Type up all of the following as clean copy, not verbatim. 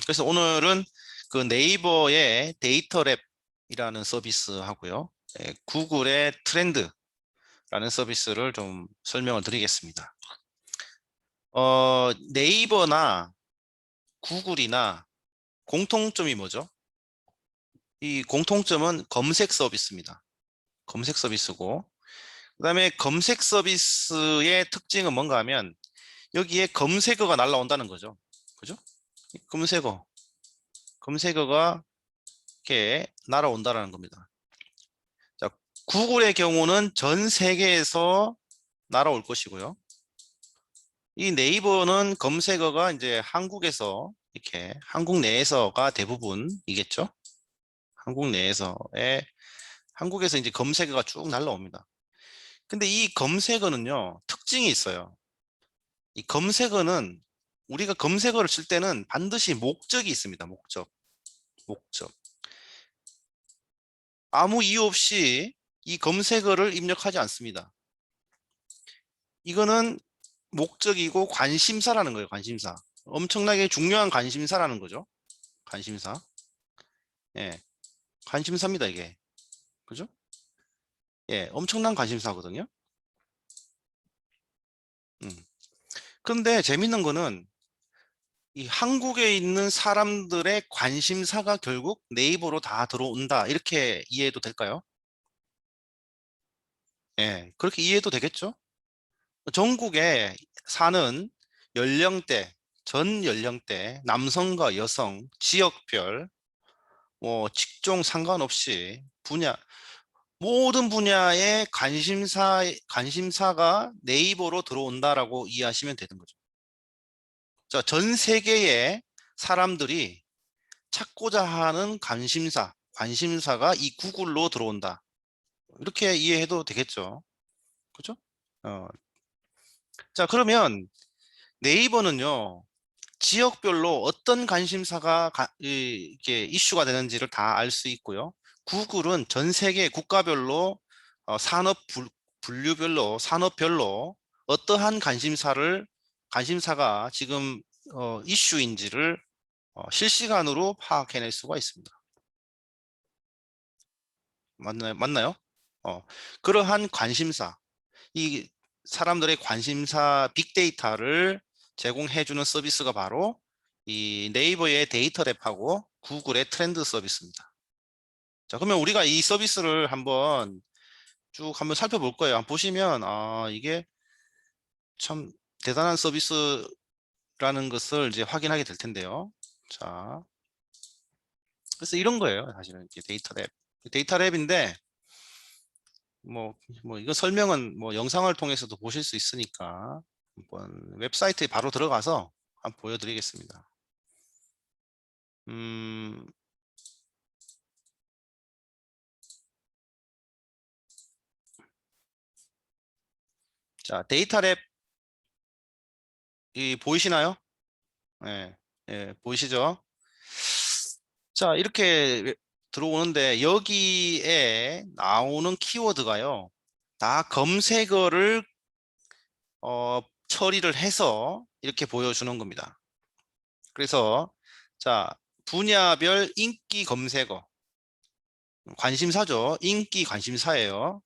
그래서 오늘은 그 네이버의 데이터랩이라는 서비스 하고요. 구글의 트렌드라는 서비스를 좀 설명을 드리겠습니다. 네이버나 구글이나 공통점이 뭐죠? 이 공통점은 검색 서비스입니다. 검색 서비스고, 그다음에 검색 서비스의 특징은 뭔가 하면 여기에 검색어가 날라온다는 거죠. 그죠? 검색어가 이렇게 날아온다는 겁니다. 자, 구글의 경우는 전 세계에서 날아올 것이고요. 이 네이버는 검색어가 이제 한국에서 이렇게 한국 내에서가 대부분이겠죠. 한국에서 이제 검색어가 쭉 날라옵니다. 근데 이 검색어는요, 특징이 있어요. 이 검색어는 우리가 검색어를 칠 때는 반드시 목적이 있습니다. 목적. 아무 이유 없이 이 검색어를 입력하지 않습니다. 이거는 목적이고 관심사라는 거예요. 관심사. 엄청나게 중요한 관심사라는 거죠. 관심사. 예, 관심사입니다, 이게. 그죠? 예, 엄청난 관심사거든요. 음. 그런데 재밌는 거는 이 한국에 있는 사람들의 관심사가 결국 네이버로 다 들어온다. 이렇게 이해해도 될까요? 예, 그렇게 이해해도 되겠죠? 전국에 사는 연령대, 전 연령대, 남성과 여성, 지역별, 뭐 직종 상관없이 모든 분야의 관심사가 네이버로 들어온다라고 이해하시면 되는 거죠. 자, 전 세계의 사람들이 찾고자 하는 관심사가 이 구글로 들어온다. 이렇게 이해해도 되겠죠. 그죠? 어. 자, 그러면 네이버는요, 지역별로 어떤 관심사가 이렇게 이슈가 되는지를 다 알 수 있고요. 구글은 전 세계 국가별로 분류별로 산업별로 어떠한 관심사가 지금 이슈인지를 실시간으로 파악해낼 수가 있습니다. 맞나요? 그러한 관심사, 이 사람들의 관심사 빅데이터를 제공해주는 서비스가 바로 이 네이버의 데이터랩하고 구글의 트렌드 서비스입니다. 자, 그러면 우리가 이 서비스를 한번 살펴볼 거예요. 한번 보시면 이게 참 대단한 서비스라는 것을 이제 확인하게 될 텐데요. 자, 그래서 이런 거예요. 사실은 이게 데이터랩인데 이거 설명은 뭐 영상을 통해서도 보실 수 있으니까 한번 웹사이트에 바로 들어가서 한번 보여드리겠습니다. 자, 데이터랩 보이시나요? 네, 보이시죠? 자, 이렇게 들어오는데 여기에 나오는 키워드가요, 다 검색어를 처리를 해서 이렇게 보여주는 겁니다. 그래서 자, 분야별 인기 검색어, 관심사죠. 인기 관심사예요.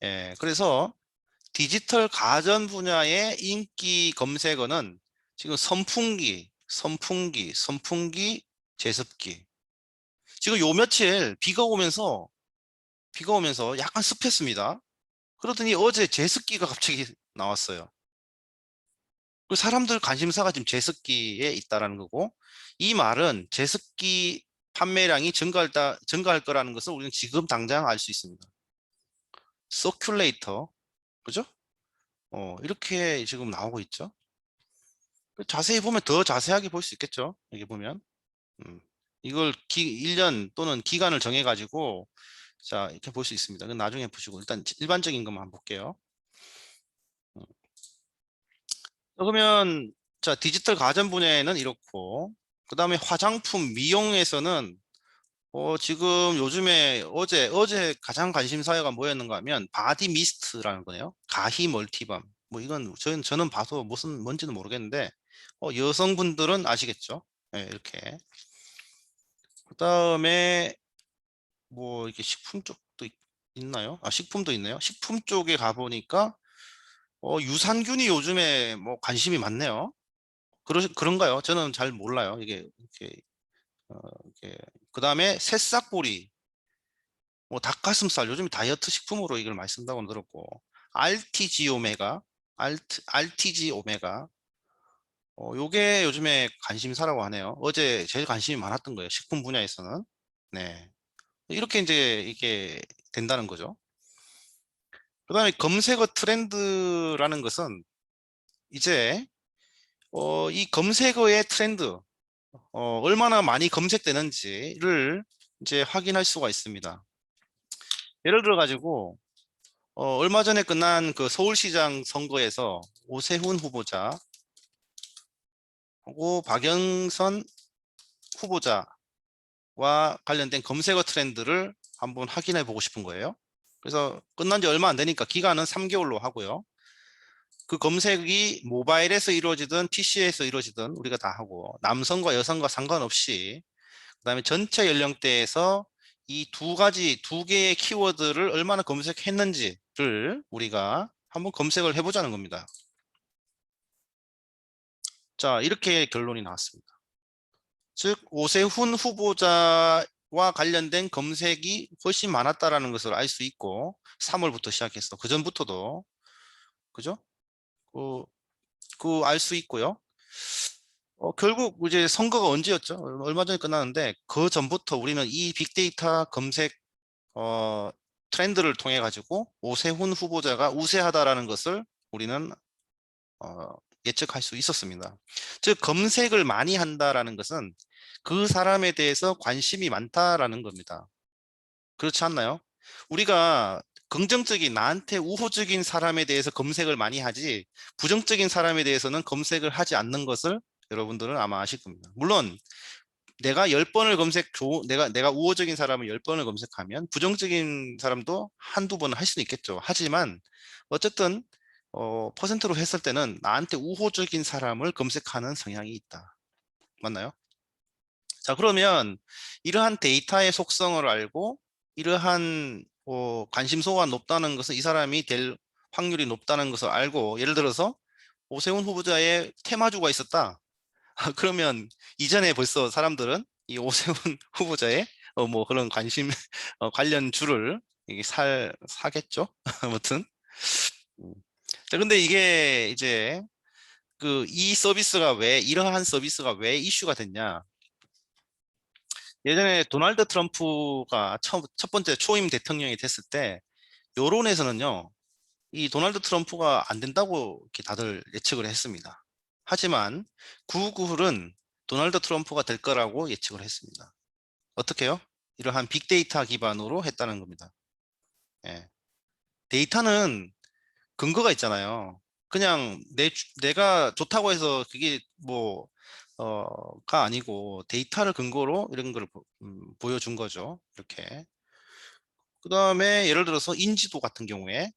예, 그래서 디지털 가전 분야의 인기 검색어는 지금 선풍기, 제습기. 지금 요 며칠 비가 오면서 약간 습했습니다. 그러더니 어제 제습기가 갑자기 나왔어요. 그 사람들 관심사가 지금 제습기에 있다라는 거고, 이 말은 제습기 판매량이 증가할 거라는 것을 우리는 지금 당장 알 수 있습니다. 서큘레이터, 그죠? 이렇게 지금 나오고 있죠. 자세히 보면 더 자세하게 볼 수 있겠죠. 여기 보면. 이걸 1년 또는 기간을 정해가지고, 자, 이렇게 볼 수 있습니다. 그건 나중에 보시고, 일단 일반적인 것만 한번 볼게요. 음. 그러면, 자, 디지털 가전 분야에는 이렇고, 그 다음에 화장품, 미용에서는, 지금 요즘에 어제 가장 관심사가 뭐였는가 하면, 바디 미스트라는 거네요. 가히 멀티밤. 뭐 이건 저는 봐도 뭔지는 모르겠는데, 여성분들은 아시겠죠? 네, 이렇게. 그 다음에 뭐 이게 식품 쪽도 있나요? 아, 식품도 있네요. 식품 쪽에 가보니까 유산균이 요즘에 뭐 관심이 많네요. 그런가요? 저는 잘 몰라요. 이게 이렇게, 어, 이렇게. 그 다음에 새싹보리, 뭐 닭가슴살, 요즘 다이어트 식품으로 이걸 많이 쓴다고 들었고, RTG 오메가, RTG 오메가, 요게 요즘에 관심사라고 하네요. 어제 제일 관심이 많았던 거예요. 식품 분야에서는. 네. 이렇게 이제 이게 된다는 거죠. 그 다음에 검색어 트렌드라는 것은 이제 이 검색어의 트렌드, 얼마나 많이 검색되는지를 이제 확인할 수가 있습니다. 예를 들어 가지고 얼마 전에 끝난 그 서울시장 선거에서 오세훈 후보자하고 박영선 후보자와 관련된 검색어 트렌드를 한번 확인해 보고 싶은 거예요. 그래서 끝난 지 얼마 안 되니까 기간은 3개월로 하고요. 그 검색이 모바일에서 이루어지든 PC에서 이루어지든 우리가 다 하고, 남성과 여성과 상관없이 그다음에 전체 연령대에서 이 두 개의 키워드를 얼마나 검색했는지를 우리가 한번 검색을 해보자는 겁니다. 자, 이렇게 결론이 나왔습니다. 즉 오세훈 후보자와 관련된 검색이 훨씬 많았다라는 것을 알 수 있고, 3월부터 시작해서 그 전부터도, 그죠? 그 알 수 있고요. 결국 이제 선거가 언제였죠? 얼마 전에 끝났는데 그 전부터 우리는 이 빅데이터 검색 트렌드를 통해 가지고 오세훈 후보자가 우세하다라는 것을 우리는 예측할 수 있었습니다. 즉 검색을 많이 한다라는 것은 그 사람에 대해서 관심이 많다라는 겁니다. 그렇지 않나요? 우리가 긍정적인, 나한테 우호적인 사람에 대해서 검색을 많이 하지 부정적인 사람에 대해서는 검색을 하지 않는 것을 여러분들은 아마 아실 겁니다. 물론 내가 10번을 내가 우호적인 사람을 10번을 검색하면 부정적인 사람도 한두 번은 할 수는 있겠죠. 하지만 어쨌든 퍼센트로 했을 때는 나한테 우호적인 사람을 검색하는 성향이 있다. 맞나요? 자, 그러면 이러한 데이터의 속성을 알고 이러한 관심소가 높다는 것은 이 사람이 될 확률이 높다는 것을 알고, 예를 들어서 오세훈 후보자의 테마주가 있었다. 그러면 이전에 벌써 사람들은 이 오세훈 후보자의 뭐 그런 관심 관련 주를 이게 사겠죠. 아무튼. 음. 자, 근데 이게 이제 이 서비스가 이러한 서비스가 왜 이슈가 됐냐? 예전에 도널드 트럼프가 첫 번째 초임 대통령이 됐을 때 여론에서는요, 이 도널드 트럼프가 안 된다고 이렇게 다들 예측을 했습니다. 하지만 구글은 도널드 트럼프가 될 거라고 예측을 했습니다. 어떻게요? 이러한 빅데이터 기반으로 했다는 겁니다. 예. 데이터는 근거가 있잖아요. 그냥 내가 좋다고 해서 그게 가 아니고 데이터를 근거로 이런 걸 보여준 거죠. 이렇게. 그 다음에 예를 들어서 인지도 같은 경우에,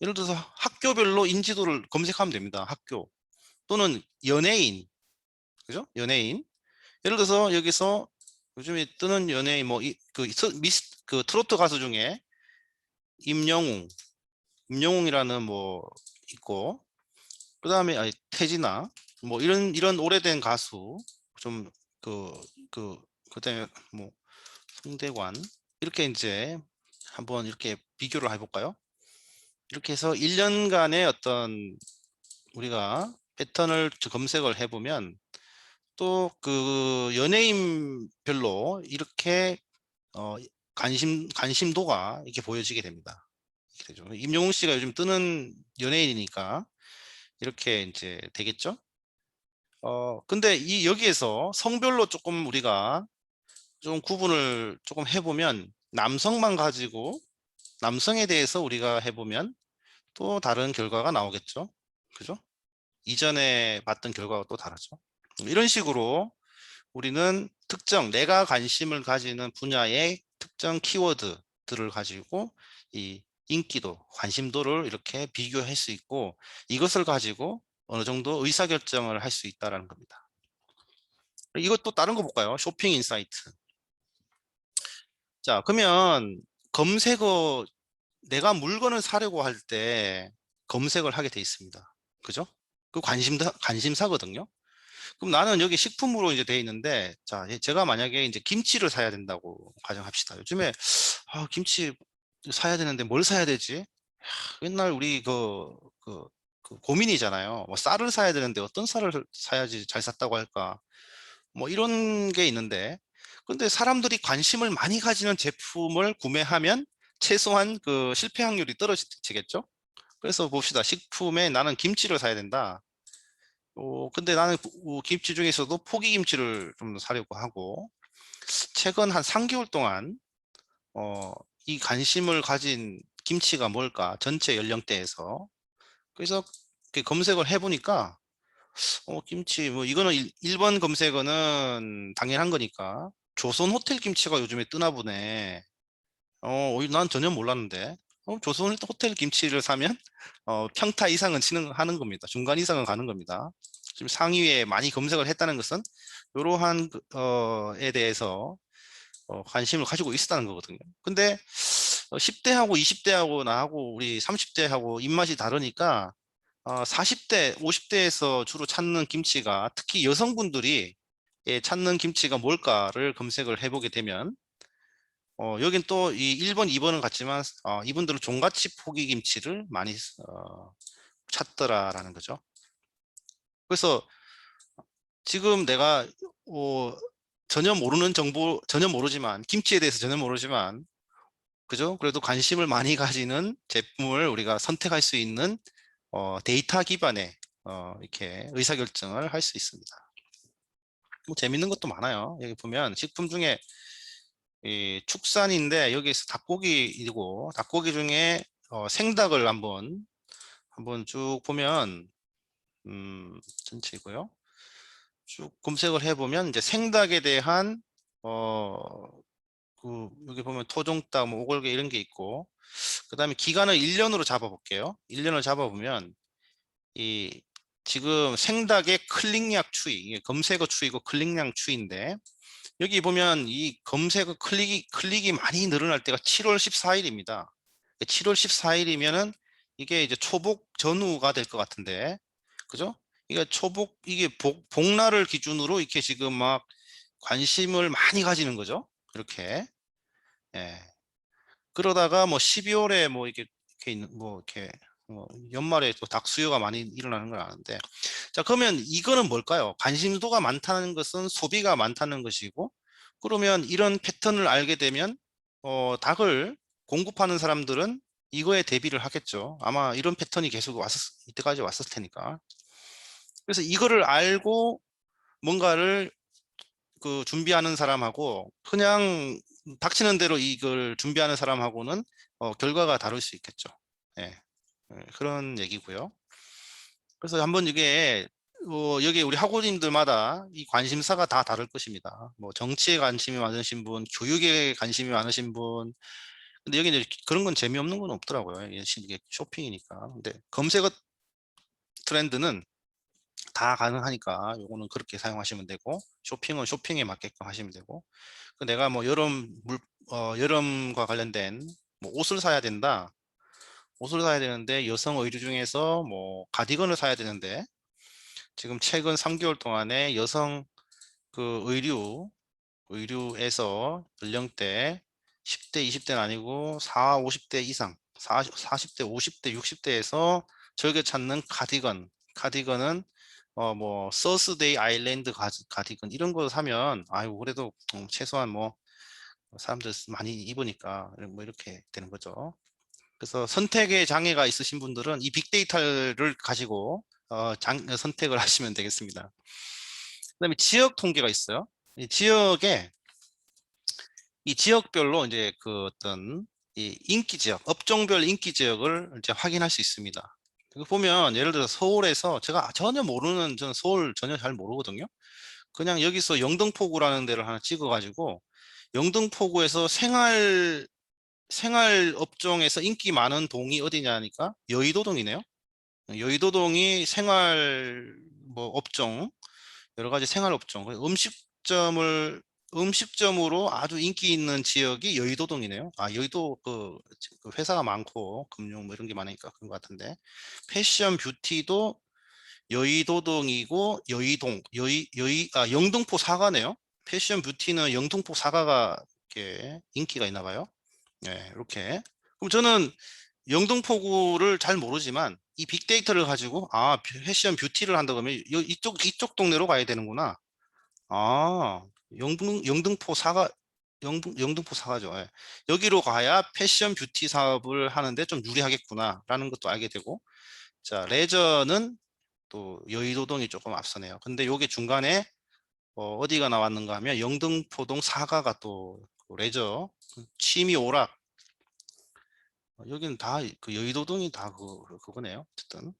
예를 들어서 학교별로 인지도를 검색하면 됩니다. 학교. 또는 연예인. 그죠? 연예인. 예를 들어서 여기서 요즘에 뜨는 연예인 그 트로트 가수 중에 임영웅, 임영웅이라는 뭐 있고, 그다음에 태진아, 뭐 이런 오래된 가수, 좀 그 그다음에 뭐 송대관, 이렇게 이제 한번 이렇게 비교를 해볼까요? 이렇게 해서 1년간의 어떤 우리가 패턴을 검색을 해보면 또 그 연예인별로 이렇게 관심도가 이렇게 보여지게 됩니다. 이렇게 되죠. 임영웅 씨가 요즘 뜨는 연예인이니까 이렇게 이제 되겠죠. 근데 여기에서 성별로 조금 우리가 좀 구분을 조금 해보면, 남성만 가지고 남성에 대해서 우리가 해보면 또 다른 결과가 나오겠죠. 그죠? 이전에 봤던 결과가 또 다르죠. 이런 식으로 우리는 내가 관심을 가지는 분야의 특정 키워드들을 가지고 이 인기도, 관심도를 이렇게 비교할 수 있고, 이것을 가지고 어느 정도 의사결정을 할 수 있다는 겁니다. 이것도 다른 거 볼까요? 쇼핑 인사이트. 자, 그러면 검색어, 내가 물건을 사려고 할 때 검색을 하게 돼 있습니다. 그죠? 그 관심사거든요. 그럼 나는 여기 식품으로 이제 돼 있는데, 자, 제가 만약에 이제 김치를 사야 된다고 가정합시다. 요즘에 김치 사야 되는데 뭘 사야 되지? 옛날 우리 그 고민이잖아요. 뭐 쌀을 사야 되는데 어떤 쌀을 사야지 잘 샀다고 할까? 뭐 이런 게 있는데, 근데 사람들이 관심을 많이 가지는 제품을 구매하면 최소한 그 실패 확률이 떨어지겠죠? 그래서 봅시다. 식품에 나는 김치를 사야 된다. 근데 나는 김치 중에서도 포기김치를 좀 사려고 하고, 최근 한 3개월 동안, 어, 이 관심을 가진 김치가 뭘까? 전체 연령대에서. 그래서 이렇게 검색을 해보니까, 김치, 뭐, 이거는 1번 검색어는 당연한 거니까, 조선 호텔 김치가 요즘에 뜨나 보네. 난 전혀 몰랐는데. 조선 호텔 김치를 사면, 평타 이상은 하는 겁니다. 중간 이상은 가는 겁니다. 지금 상위에 많이 검색을 했다는 것은, 이러한, 에 대해서, 관심을 가지고 있었다는 거거든요. 근데, 10대하고 20대하고 나하고 우리 30대하고 입맛이 다르니까, 40대, 50대에서 주로 찾는 김치가 특히 여성분들이 찾는 김치가 뭘까를 검색을 해보게 되면 여긴 또 이 1번, 2번은 같지만 이분들은 종갓집 포기김치를 많이 찾더라라는 거죠. 그래서 지금 내가 전혀 모르는 정보, 전혀 모르지만 김치에 대해서 전혀 모르지만 그죠? 그래도 관심을 많이 가지는 제품을 우리가 선택할 수 있는 데이터 기반의 이렇게 의사결정을 할 수 있습니다. 뭐 재밌는 것도 많아요. 여기 보면 식품 중에 이 축산인데 여기서 닭고기이고 닭고기 중에 생닭을 한번 쭉 보면 전체고요. 쭉 검색을 해보면 이제 생닭에 대한 여기 보면 토종닭, 뭐 오골계 이런 게 있고 그다음에 기간을 1년으로 잡아볼게요. 1년을 잡아보면 이 지금 생닭의 클릭량 추이, 이게 검색어 추이고 클릭량 추이인데 여기 보면 이 검색어 클릭이 많이 늘어날 때가 7월 14일입니다. 7월 14일이면은 이게 이제 초복 전후가 될 것 같은데, 그죠? 이게 이게 복날을 기준으로 이렇게 지금 막 관심을 많이 가지는 거죠. 이렇게. 예. 그러다가 뭐 12월에 뭐 이렇게 있는 뭐 이렇게 연말에 또 닭 수요가 많이 일어나는 걸 아는데 자 그러면 이거는 뭘까요? 관심도가 많다는 것은 소비가 많다는 것이고 그러면 이런 패턴을 알게 되면 닭을 공급하는 사람들은 이거에 대비를 하겠죠. 아마 이런 패턴이 계속 이때까지 왔을 테니까. 그래서 이거를 알고 뭔가를 그 준비하는 사람하고 그냥 닥치는 대로 이걸 준비하는 사람하고는 결과가 다를 수 있겠죠. 예, 그런 얘기고요. 그래서 한번 이게 여기 우리 학우님들마다 이 관심사가 다 다를 것입니다. 뭐 정치에 관심이 많으신 분, 교육에 관심이 많으신 분. 근데 여기 이제 그런 건 재미없는 건 없더라고요. 이게 쇼핑이니까. 근데 검색어 트렌드는 다 가능하니까 요거는 그렇게 사용하시면 되고 쇼핑은 쇼핑에 맞게끔 하시면 되고 내가 뭐 여름과 관련된 뭐 옷을 사야 된다. 옷을 사야 되는데 여성 의류 중에서 뭐 가디건을 사야 되는데 지금 최근 3개월 동안에 여성 그 의류에서 연령대 10대, 20대는 아니고 4, 50대 이상, 40대, 50대, 60대에서 즐겨 찾는 카디건은 뭐 서스데이 아일랜드 가디건 이런 거 사면 아유 그래도 최소한 뭐 사람들 많이 입으니까 뭐 이렇게 되는 거죠. 그래서 선택의 장애가 있으신 분들은 이 빅데이터를 가지고 선택을 하시면 되겠습니다. 그다음에 지역 통계가 있어요. 이 지역별로 이제 그 어떤 이 인기 지역, 업종별 인기 지역을 이제 확인할 수 있습니다. 이거 보면 예를 들어 서울에서 제가 전혀 모르는 저는 서울 전혀 잘 모르거든요. 그냥 여기서 영등포구라는 데를 하나 찍어가지고 영등포구에서 생활 업종에서 인기 많은 동이 어디냐니까 여의도동이네요. 여의도동이 생활 뭐 업종 여러 가지 생활업종, 음식점으로 아주 인기 있는 지역이 여의도동이네요. 아, 여의도 그 회사가 많고 금융 뭐 이런 게 많으니까 그런 것 같은데, 패션 뷰티도 여의도동이고 영등포 사과네요. 패션 뷰티는 영등포 사과가 이렇게 인기가 있나 봐요. 네, 이렇게. 그럼 저는 영등포구를 잘 모르지만 이 빅데이터를 가지고 패션 뷰티를 한다 그러면 이쪽 동네로 가야 되는구나. 아, 영등포 사과, 영등포 사과죠. 예. 여기로 가야 패션 뷰티 사업을 하는데 좀 유리하겠구나라는 것도 알게 되고, 자, 레저는 또 여의도동이 조금 앞서네요. 근데 요게 중간에 어디가 나왔는가 하면 영등포동 사과가 또그 레저, 취미 오락, 여기는 다 그 여의도동이 다 그거네요. 어쨌든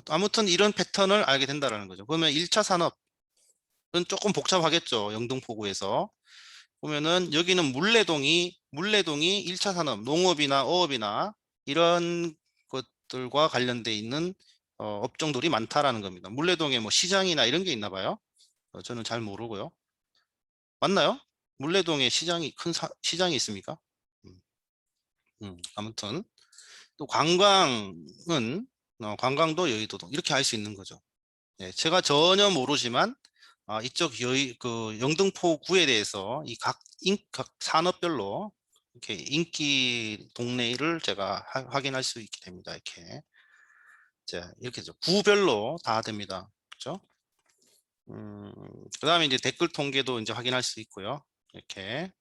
아무튼 이런 패턴을 알게 된다라는 거죠. 그러면 1차 산업은 조금 복잡하겠죠. 영등포구에서 보면은 여기는 물레동이 1차 산업, 농업이나 어업이나 이런 것들과 관련돼 있는 업종들이 많다라는 겁니다. 물레동에 뭐 시장이나 이런 게 있나 봐요. 저는 잘 모르고요. 맞나요? 물레동에 시장이 있습니까? 음, 아무튼 또 관광도 여의도동 이렇게 할 수 있는 거죠. 네, 제가 전혀 모르지만 이쪽 영등포구에 대해서 각 산업별로 이렇게 인기 동네를 제가 확인할 수 있게 됩니다. 이렇게. 자, 이렇게 구별로 다 됩니다. 그렇죠? 그다음에 이제 댓글 통계도 이제 확인할 수 있고요. 이렇게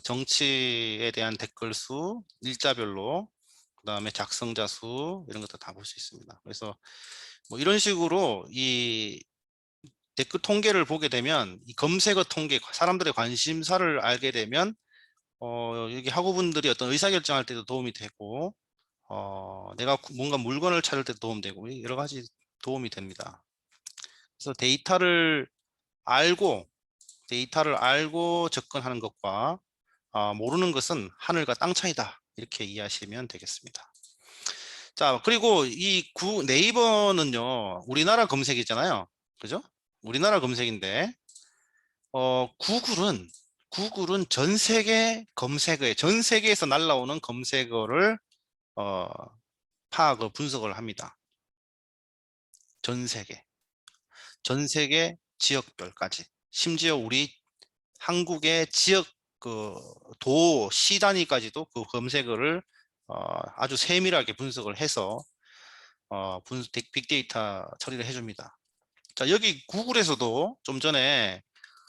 정치에 대한 댓글 수 일자별로, 그다음에 작성자 수 이런 것도 다 볼 수 있습니다. 그래서 뭐 이런 식으로 이 댓글 통계를 보게 되면 이 검색어 통계, 사람들의 관심사를 알게 되면 여기 학우분들이 어떤 의사결정할 때도 도움이 되고, 내가 뭔가 물건을 찾을 때도 도움되고 여러 가지 도움이 됩니다. 그래서 데이터를 알고 접근하는 것과 모르는 것은 하늘과 땅 차이다, 이렇게 이해하시면 되겠습니다. 자, 그리고 네이버는요, 우리나라 검색이잖아요. 그죠? 우리나라 검색인데, 구글은 전 세계 전 세계에서 날라오는 검색어를 어, 분석을 합니다. 전 세계 지역별까지. 심지어 우리 한국의 지역 시 단위까지도 그 검색어를 아주 세밀하게 분석을 해서 빅데이터 처리를 해줍니다. 자, 여기 구글에서도 좀 전에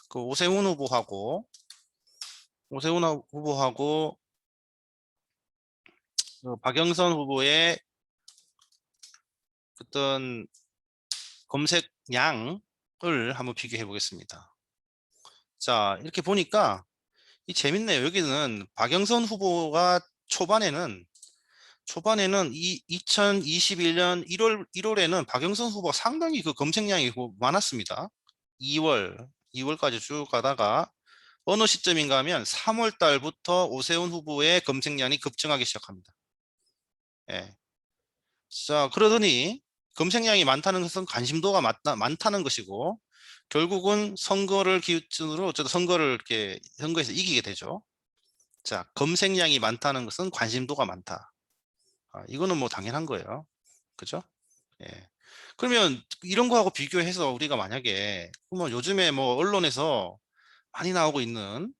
그 오세훈 후보하고 박영선 후보의 어떤 검색량을 한번 비교해 보겠습니다. 자, 이렇게 보니까 재밌네요. 여기는 박영선 후보가 초반에는 2021년 1월에는 박영선 후보가 상당히 그 검색량이 많았습니다. 2월까지 쭉 가다가 어느 시점인가 하면 3월 달부터 오세훈 후보의 검색량이 급증하기 시작합니다. 예. 자, 그러더니 검색량이 많다는 것은 관심도가 많다는 것이고, 결국은 선거를 기준으로 어쨌든 선거에서 이기게 되죠. 자, 검색량이 많다는 것은 관심도가 많다. 이거는 뭐 당연한 거예요. 그죠? 예. 그러면 이런 거하고 비교해서 우리가 만약에 그러면 요즘에 뭐 언론에서 많이 나오고 있는,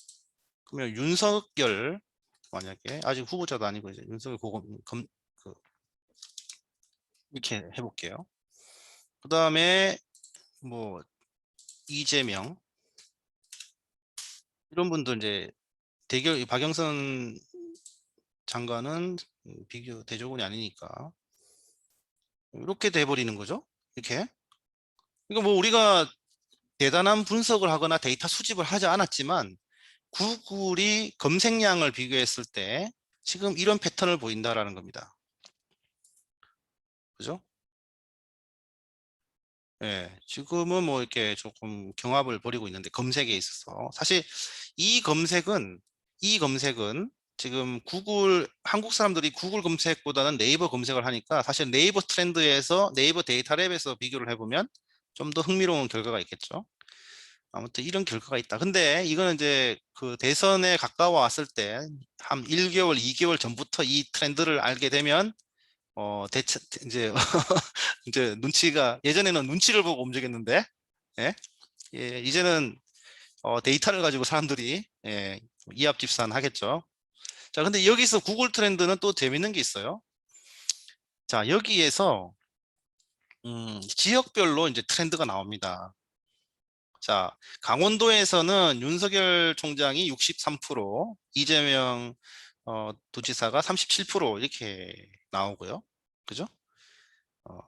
그러면 윤석열, 만약에 아직 후보자도 아니고 이제 윤석열 이렇게 해볼게요. 그 다음에 뭐 이재명, 이런 분들 이제 박영선 장관은 비교 대조군이 아니니까 이렇게 돼버리는 거죠. 이렇게. 그러니까 뭐 우리가 대단한 분석을 하거나 데이터 수집을 하지 않았지만 구글이 검색량을 비교했을 때 지금 이런 패턴을 보인다라는 겁니다. 그죠? 예, 지금은 뭐 이렇게 조금 경합을 벌이고 있는데, 검색에 있어서 사실 이 검색은 지금 한국 사람들이 구글 검색보다는 네이버 검색을 하니까, 사실 네이버 트렌드에서 네이버 데이터랩에서 비교를 해보면 좀 더 흥미로운 결과가 있겠죠. 아무튼 이런 결과가 있다. 근데 이거는 이제 그 대선에 가까워 왔을 때 한 1개월, 2개월 전부터 이 트렌드를 알게 되면 대체 이제 이제 눈치가 예전에는 눈치를 보고 움직였는데 예? 예, 이제는 데이터를 가지고 사람들이 예, 이합집산 하겠죠. 자, 근데 여기서 구글 트렌드는 또 재밌는 게 있어요. 자, 여기에서 지역별로 이제 트렌드가 나옵니다. 자, 강원도에서는 윤석열 총장이 63%, 이재명 도지사가 37% 이렇게 나오고요. 그죠? 어,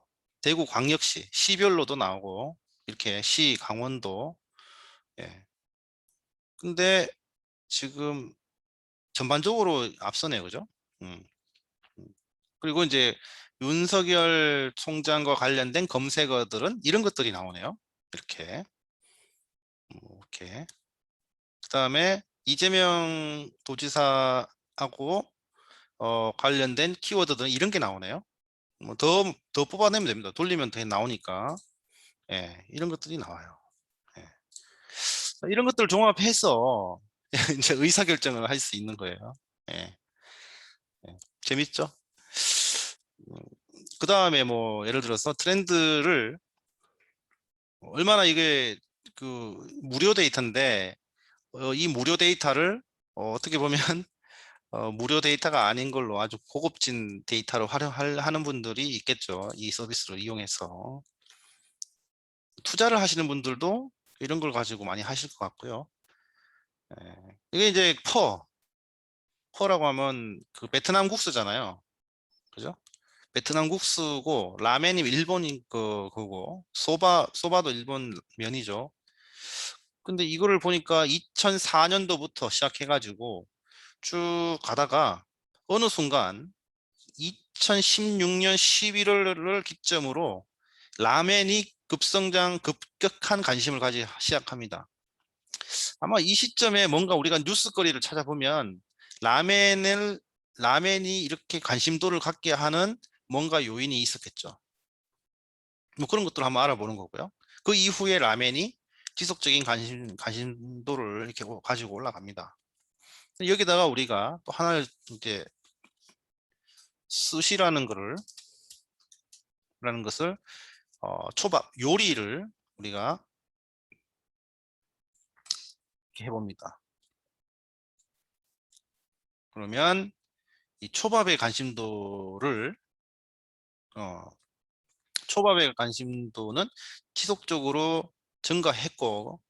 대구 광역시, 시별로도 나오고 이렇게 시, 강원도. 예. 근데 지금 전반적으로 앞서네요. 그죠? 음. 음. 그리고 이제 윤석열 총장과 관련된 검색어들은 이런 것들이 나오네요. 이렇게. 이렇게. 그다음에 이재명 도지사하고 관련된 키워드들은 이런 게 나오네요. 뭐 더 뽑아내면 됩니다. 돌리면 더 나오니까. 예, 이런 것들이 나와요. 예. 이런 것들을 종합해서 이제 의사결정을 할 수 있는 거예요. 예. 예. 재밌죠? 그 다음에 뭐 예를 들어서 트렌드를 얼마나 이게 그 무료 데이터인데 이 무료 데이터를 어떻게 보면 무료 데이터가 아닌 걸로 아주 고급진 데이터로 활용하는 분들이 있겠죠. 이 서비스를 이용해서. 투자를 하시는 분들도 이런 걸 가지고 많이 하실 것 같고요. 예. 이게 이제 퍼라고 하면 그 베트남 국수잖아요. 그죠? 베트남 국수고 라멘이 일본인 그거고 소바도 일본 면이죠. 근데 이거를 보니까 2004년도부터 시작해가지고 쭉 가다가 어느 순간 2016년 11월을 기점으로 라멘이 급격한 관심을 가지기 시작합니다. 아마 이 시점에 뭔가 우리가 뉴스거리를 찾아보면 라멘이 이렇게 관심도를 갖게 하는 뭔가 요인이 있었겠죠. 뭐 그런 것들을 한번 알아보는 거고요. 그 이후에 라멘이 지속적인 관심도를 이렇게 가지고 올라갑니다. 여기다가 우리가 또 하나를 이제 스시라는 것을 초밥 요리를 우리가 이렇게 해봅니다. 그러면 이 어, 초밥의 관심도는 지속적으로 증가했고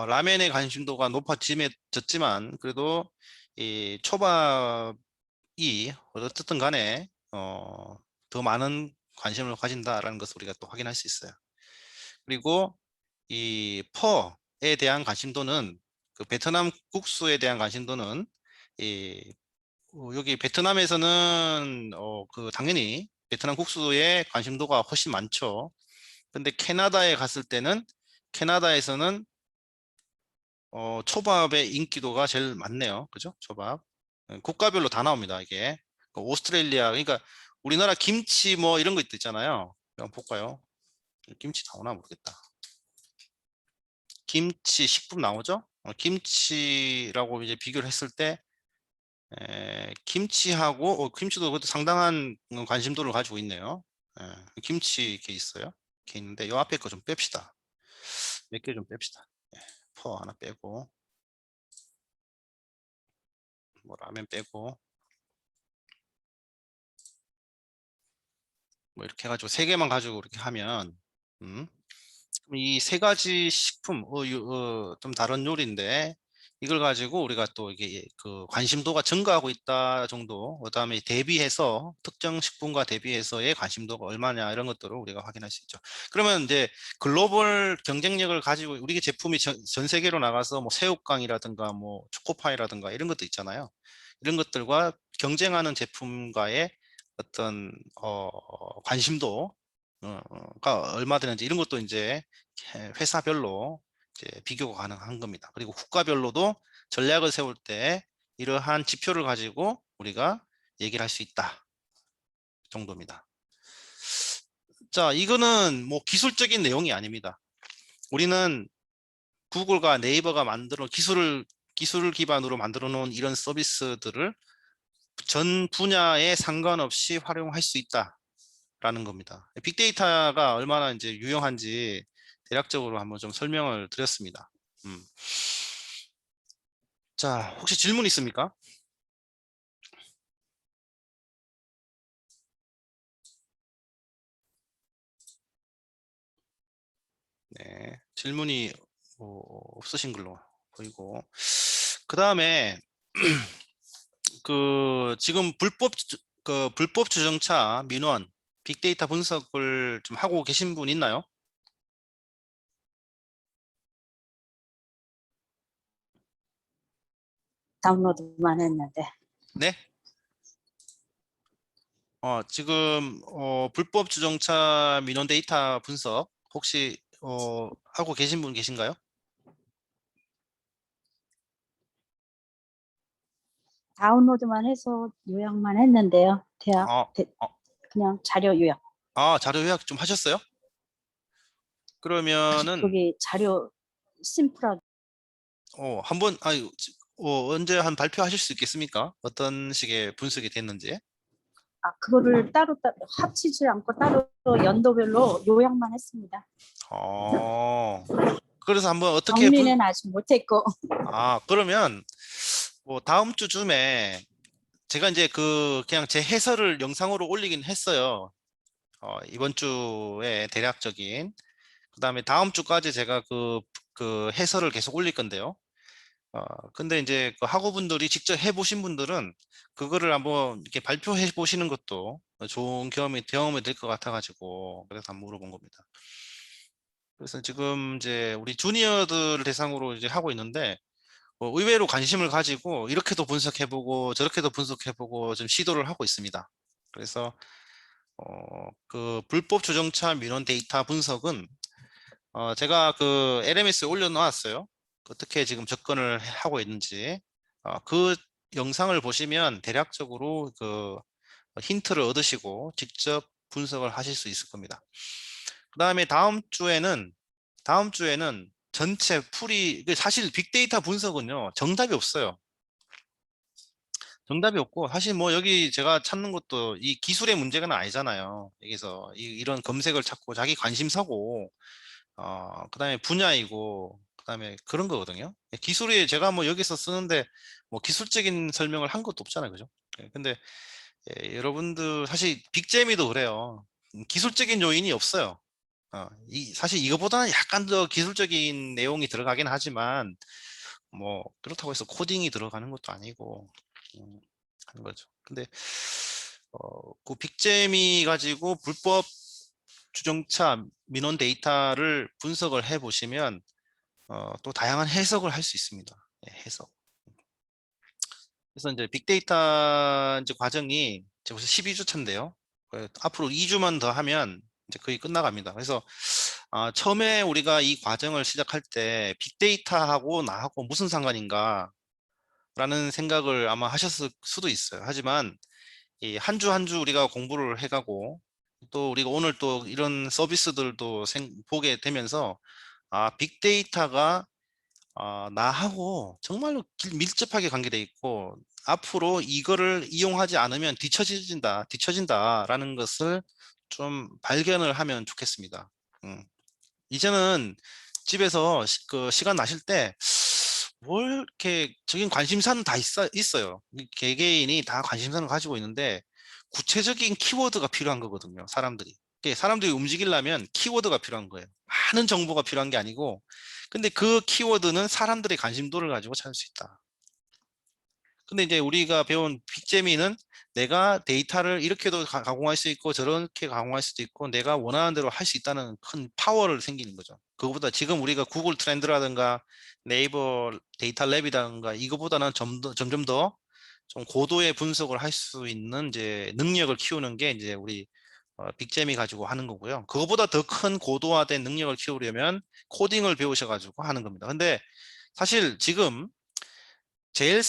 라멘의 관심도가 높아졌지만 그래도 이 초밥이 어떻든 간에 더 많은 관심을 가진다라는 것을 우리가 또 확인할 수 있어요. 그리고 이 퍼에 대한 관심도는 그 베트남 국수에 대한 관심도는 이 여기 베트남에서는 그 당연히 베트남 국수에 관심도가 훨씬 많죠. 근데 캐나다에 갔을 때는 캐나다에서는 초밥의 인기도가 제일 많네요. 그죠? 초밥. 국가별로 다 나옵니다. 이게. 오스트레일리아, 그러니까 우리나라 김치 뭐 이런 거 있잖아요. 한번 볼까요? 김치 나오나 모르겠다. 김치 식품 나오죠? 김치라고 이제 비교를 했을 때 김치하고 김치도 그것도 상당한 관심도를 가지고 있네요. 김치 이렇게 있어요. 이렇게 있는데 이 앞에 거 좀 뺍시다. 몇 개 좀 뺍시다. 퍼 하나 빼고 뭐 라면 빼고 뭐 이렇게 해가지고 세 개만 가지고 이렇게 하면 음, 이 세 가지 식품 좀 다른 요리인데 이걸 가지고 우리가 또 이게 그 관심도가 증가하고 있다 정도 그다음에 대비해서 특정 식품과 대비해서의 관심도가 얼마냐 이런 것들을 우리가 확인할 수 있죠. 그러면 이제 글로벌 경쟁력을 가지고 우리 제품이 전 세계로 나가서 뭐 새우깡이라든가 뭐 초코파이라든가 이런 것도 있잖아요. 이런 것들과 경쟁하는 제품과의 어떤 관심도 가 얼마 되는지 이런 것도 이제 회사별로 이제 비교가 가능한 겁니다. 그리고 국가별로도 전략을 세울 때 이러한 지표를 가지고 우리가 얘기를 할 수 있다 정도입니다. 자, 이거는 뭐 기술적인 내용이 아닙니다. 우리는 구글과 네이버가 만들어 기술 기반으로 만들어 놓은 이런 서비스들을 전 분야에 상관없이 활용할 수 있다라는 겁니다. 빅데이터가 얼마나 이제 유용한지 대략적으로 한번 좀 설명을 드렸습니다. 자, 혹시 질문 있습니까? 네, 질문이 없으신 걸로 보이고, 그 다음에 그 지금 불법 주정차 민원 빅데이터 분석을 좀 하고 계신 분 있나요? 다운로드만 했는데. 네? 지금 불법 주정차 민원 데이터 분석 혹시 하고 계신 분 계신가요? 다운로드만 해서 요약만 했는데요. 아, 아, 그냥 자료 요약. 자료 요약 좀 하셨어요? 그러면은 여기 자료 심플하게. 한번 언제 한 발표하실 수 있겠습니까? 어떤 식의 분석이 됐는지. 그거를 따로 합치지 않고 따로 연도별로 요약만 했습니다. 그래서 한번 어떻게 정리는 아직 못했고. 그러면 뭐 다음 주쯤에 제가 이제 그냥 제 해설을 영상으로 올리긴 했어요. 이번 주에 대략적인. 그다음에 다음 주까지 제가 그 해설을 계속 올릴 건데요. 근데 이제 그 학우분들이 직접 해보신 분들은 그거를 한번 이렇게 발표해 보시는 것도 좋은 경험이 될 것 같아가지고 그래서 한번 물어본 겁니다. 그래서 지금 이제 우리 주니어들 대상으로 이제 하고 있는데 의외로 관심을 가지고 이렇게도 분석해보고 저렇게도 분석해보고 좀 시도를 하고 있습니다. 그래서 그 불법 주정차 민원 데이터 분석은 제가 그 LMS에 올려놓았어요. 어떻게 지금 접근을 하고 있는지 그 영상을 보시면 대략적으로 그 힌트를 얻으시고 직접 분석을 하실 수 있을 겁니다. 그 다음에 다음 주에는 전체 풀이 사실 빅데이터 분석은요 정답이 없어요. 정답이 없고 사실 뭐 여기 제가 찾는 것도 이 기술의 문제가 아니잖아요. 여기서 이런 검색을 찾고 자기 관심사고 그다음에 분야이고 그다음에 그런 거거든요. 기술이 제가 뭐 여기서 쓰는데 뭐 기술적인 설명을 한 것도 없잖아요. 그죠? 근데 여러분들 사실 빅재미도 그래요. 기술적인 요인이 없어요. 사실 이거보다는 약간 더 기술적인 내용이 들어가긴 하지만 뭐 그렇다고 해서 코딩이 들어가는 것도 아니고 하는 거죠. 근데 그 빅재미 가지고 불법 주정차 민원 데이터를 분석을 해 보시면 또 다양한 해석을 할 수 있습니다. 해석. 그래서 이제 빅데이터 이제 과정이 이제 벌써 12주 차인데요. 앞으로 2주만 더 하면 이제 거의 끝나갑니다. 그래서 처음에 우리가 이 과정을 시작할 때 빅데이터하고 나하고 무슨 상관인가 라는 생각을 아마 하셨을 수도 있어요. 하지만 이 한 주 한 주 우리가 공부를 해가고 또 우리가 오늘 또 이런 서비스들도 보게 되면서 빅데이터가 나하고 정말로 밀접하게 관계돼 있고 앞으로 이거를 이용하지 않으면 뒤처진다라는 것을 좀 발견을 하면 좋겠습니다. 음. 이제는 집에서 그 시간 나실 때 뭘 이렇게 적인 관심사는 다 있어요. 개개인이 다 관심사를 가지고 있는데 구체적인 키워드가 필요한 거거든요. 사람들이 움직이려면 키워드가 필요한 거예요. 많은 정보가 필요한 게 아니고 근데 그 키워드는 사람들의 관심도를 가지고 찾을 수 있다. 근데 이제 우리가 배운 빅재미는 내가 데이터를 이렇게도 가공할 수 있고 저렇게 가공할 수도 있고 내가 원하는 대로 할 수 있다는 큰 파워를 생기는 거죠. 그거보다 지금 우리가 구글 트렌드라든가 네이버 데이터 랩이라든가 이거보다는 점점 더 좀 고도의 분석을 할 수 있는 이제 능력을 키우는 게 이제 우리 빅재미 가지고 하는 거고요. 그거보다 더 큰 고도화된 능력을 키우려면 코딩을 배우셔가지고 하는 겁니다. 근데 사실 지금 제일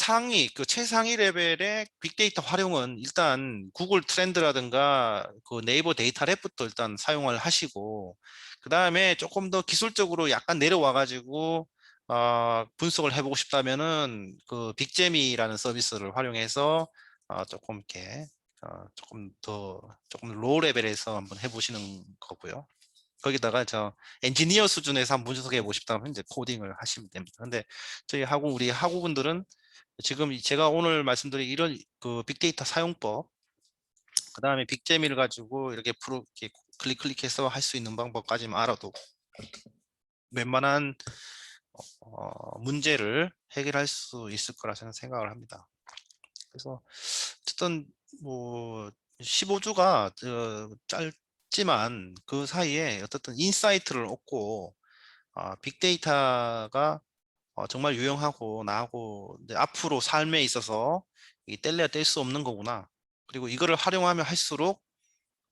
그 최상위 레벨의 빅데이터 활용은 일단 구글 트렌드라든가 그 네이버 데이터 랩부터 일단 사용을 하시고 그 다음에 조금 더 기술적으로 약간 내려와 가지고 분석을 해보고 싶다면은 그 빅재미라는 서비스를 활용해서 조금 이렇게 조금 로우 레벨에서 한번 해보시는 거고요. 거기다가 저 엔지니어 수준에서 한번 분석해 보고 싶다면 이제 코딩을 하시면 됩니다. 근데 우리 학우분들은 지금 제가 오늘 말씀드린 이런 그 빅데이터 사용법, 그 다음에 빅재미를 가지고 이렇게 클릭해서 할 수 있는 방법까지만 알아도 웬만한 문제를 해결할 수 있을 거라 저는 생각을 합니다. 그래서 어쨌든 뭐 15주가 짧지만 그 사이에 어떻든 인사이트를 얻고 빅데이터가 정말 유용하고 나하고 앞으로 삶에 있어서 뗄래야 뗄 수 없는 거구나. 그리고 이거를 활용하면 할수록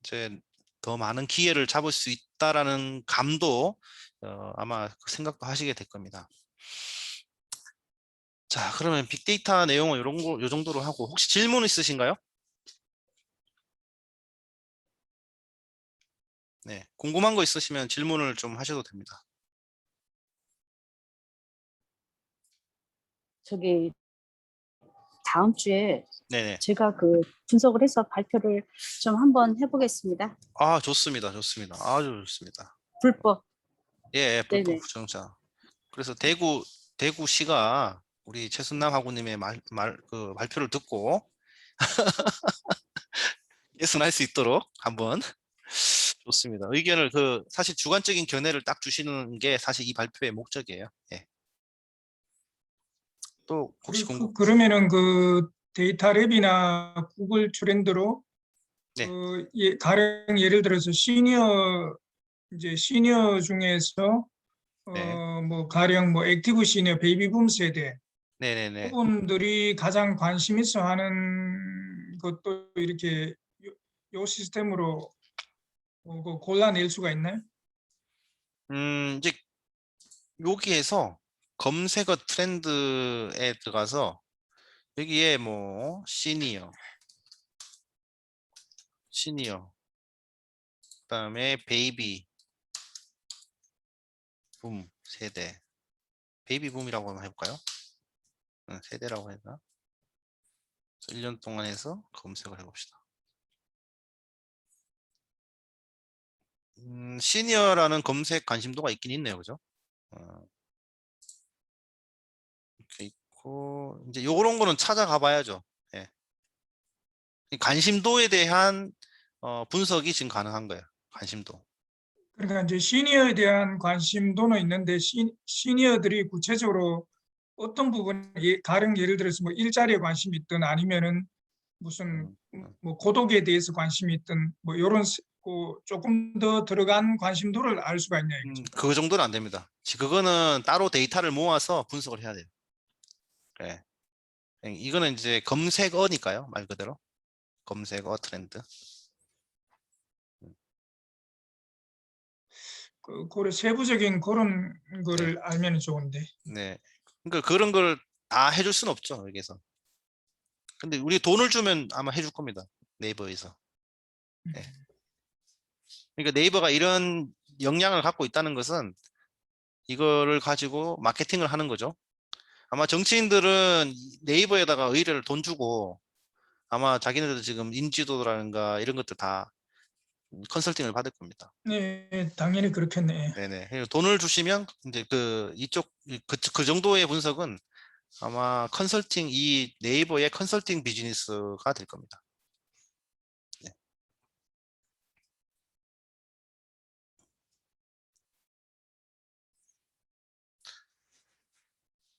이제 더 많은 기회를 잡을 수 있다라는 감도 아마 그 생각도 하시게 될 겁니다. 자, 그러면 빅데이터 내용은 요 정도로 하고 혹시 질문 있으신가요? 네, 궁금한 거 있으시면 질문을 좀 하셔도 됩니다. 저기 다음 주에 네네. 제가 그 분석을 해서 발표를 좀 한번 해보겠습니다. 좋습니다. 좋습니다. 아주 좋습니다. 불법. 예, 불법 네네. 부정자. 그래서 대구시가 우리 최순남 학우님의 그 발표를 듣고 예순할 수 있도록 한번 좋습니다. 의견을 사실 주관적인 견해를 딱 주시는 게 사실 이 발표의 목적이에요. 예. 또 혹시 그러면은 그 데이터랩이나 구글 트렌드로 네. 가령 예를 들어서 시니어 중에서 네. 뭐 가령 뭐 액티브 시니어 베이비붐 세대 네네네. 그분들이 가장 관심 있어 하는 것도 이렇게 요 시스템으로 그 골라낼 수가 있나요? 이제 여기에서 검색어 트렌드에 들어가서 여기에 뭐 시니어 그다음에 베이비 붐 세대 베이비 붐이라고 한번 해볼까요? 세대라고 해서 1년 동안 해서 검색을 해봅시다. 시니어라는 검색 관심도가 있긴 있네요, 그죠? 이렇게 있고 이제 요런 거는 찾아가 봐야죠. 예. 관심도에 대한 분석이 지금 가능한 거예요. 관심도. 그러니까 이제 시니어에 대한 관심도는 있는데 시니어들이 구체적으로 어떤 부분, 가령 예를 들어서 뭐 일자리에 관심이 있든 아니면은 무슨 뭐 고독에 대해서 관심이 있든 뭐 이런 조금 더 들어간 관심도를 알 수가 있냐 이거죠. 그 정도는 안 됩니다. 그거는 따로 데이터를 모아서 분석을 해야 돼요. 예. 이거는 이제 검색어니까요, 말 그대로. 검색어 트렌드. 그런 세부적인 그런 네. 거를 알면 좋은데. 네. 그러니까 그런 걸 다 해줄 수는 없죠, 여기서. 근데 우리 돈을 주면 아마 해줄 겁니다. 네이버에서. 네. 그러니까 네이버가 이런 역량을 갖고 있다는 것은 이거를 가지고 마케팅을 하는 거죠. 아마 정치인들은 네이버에다가 의뢰를 돈 주고 아마 자기네들 지금 인지도라든가 이런 것들 다 컨설팅을 받을 겁니다. 네, 당연히 그렇겠네. 네네. 돈을 주시면 이제 그 정도의 분석은 아마 이 네이버의 컨설팅 비즈니스가 될 겁니다. 네.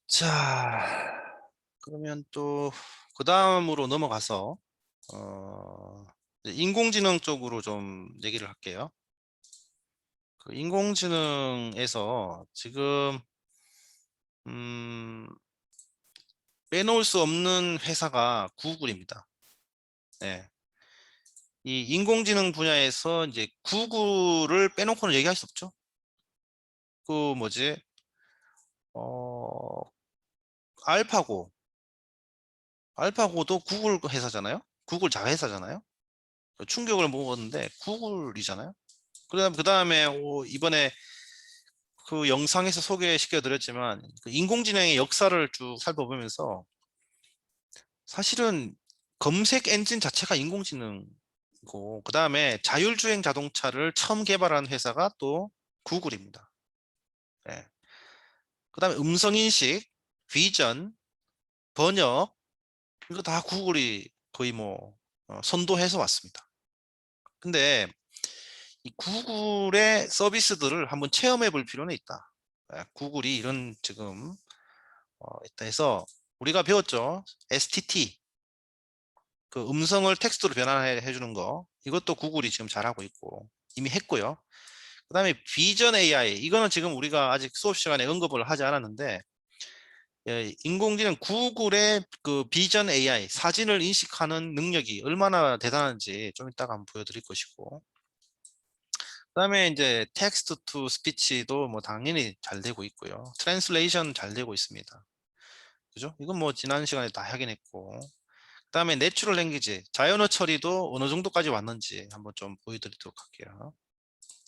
자, 그러면 또 그 다음으로 넘어가서 인공지능 쪽으로 좀 얘기를 할게요. 그 인공지능에서 지금 빼놓을 수 없는 회사가 구글입니다. 네. 이 인공지능 분야에서 이제 구글을 빼놓고는 얘기할 수 없죠. 그 뭐지? 알파고도 구글 회사잖아요. 구글 자회사잖아요. 충격을 먹었는데 구글이잖아요. 그 다음에 이번에 그 영상에서 소개시켜 드렸지만 그 인공지능의 역사를 쭉 살펴보면서 사실은 검색 엔진 자체가 인공지능이고 그 다음에 자율주행 자동차를 처음 개발한 회사가 또 구글입니다. 네. 그 다음에 음성인식, 비전, 번역 이거 다 구글이 거의 뭐 선도해서 왔습니다. 근데 이 구글의 서비스들을 한번 체험해 볼 필요는 있다. 구글이 이런 지금 있다 해서 우리가 배웠죠. STT 그 음성을 텍스트로 변환해 주는 거 이것도 구글이 지금 잘하고 있고 이미 했고요. 그 다음에 비전 AI 이거는 지금 우리가 아직 수업 시간에 언급을 하지 않았는데 인공지능 구글의 그 비전 AI 사진을 인식하는 능력이 얼마나 대단한지 좀 이따가 한번 보여드릴 것이고 그다음에 이제 텍스트 투 스피치도 뭐 당연히 잘 되고 있고요. 트랜슬레이션 잘 되고 있습니다. 그죠? 이건 뭐 지난 시간에 다 확인했고 그다음에 내추럴 랭귀지 자연어 처리도 어느 정도까지 왔는지 한번 좀 보여드리도록 할게요.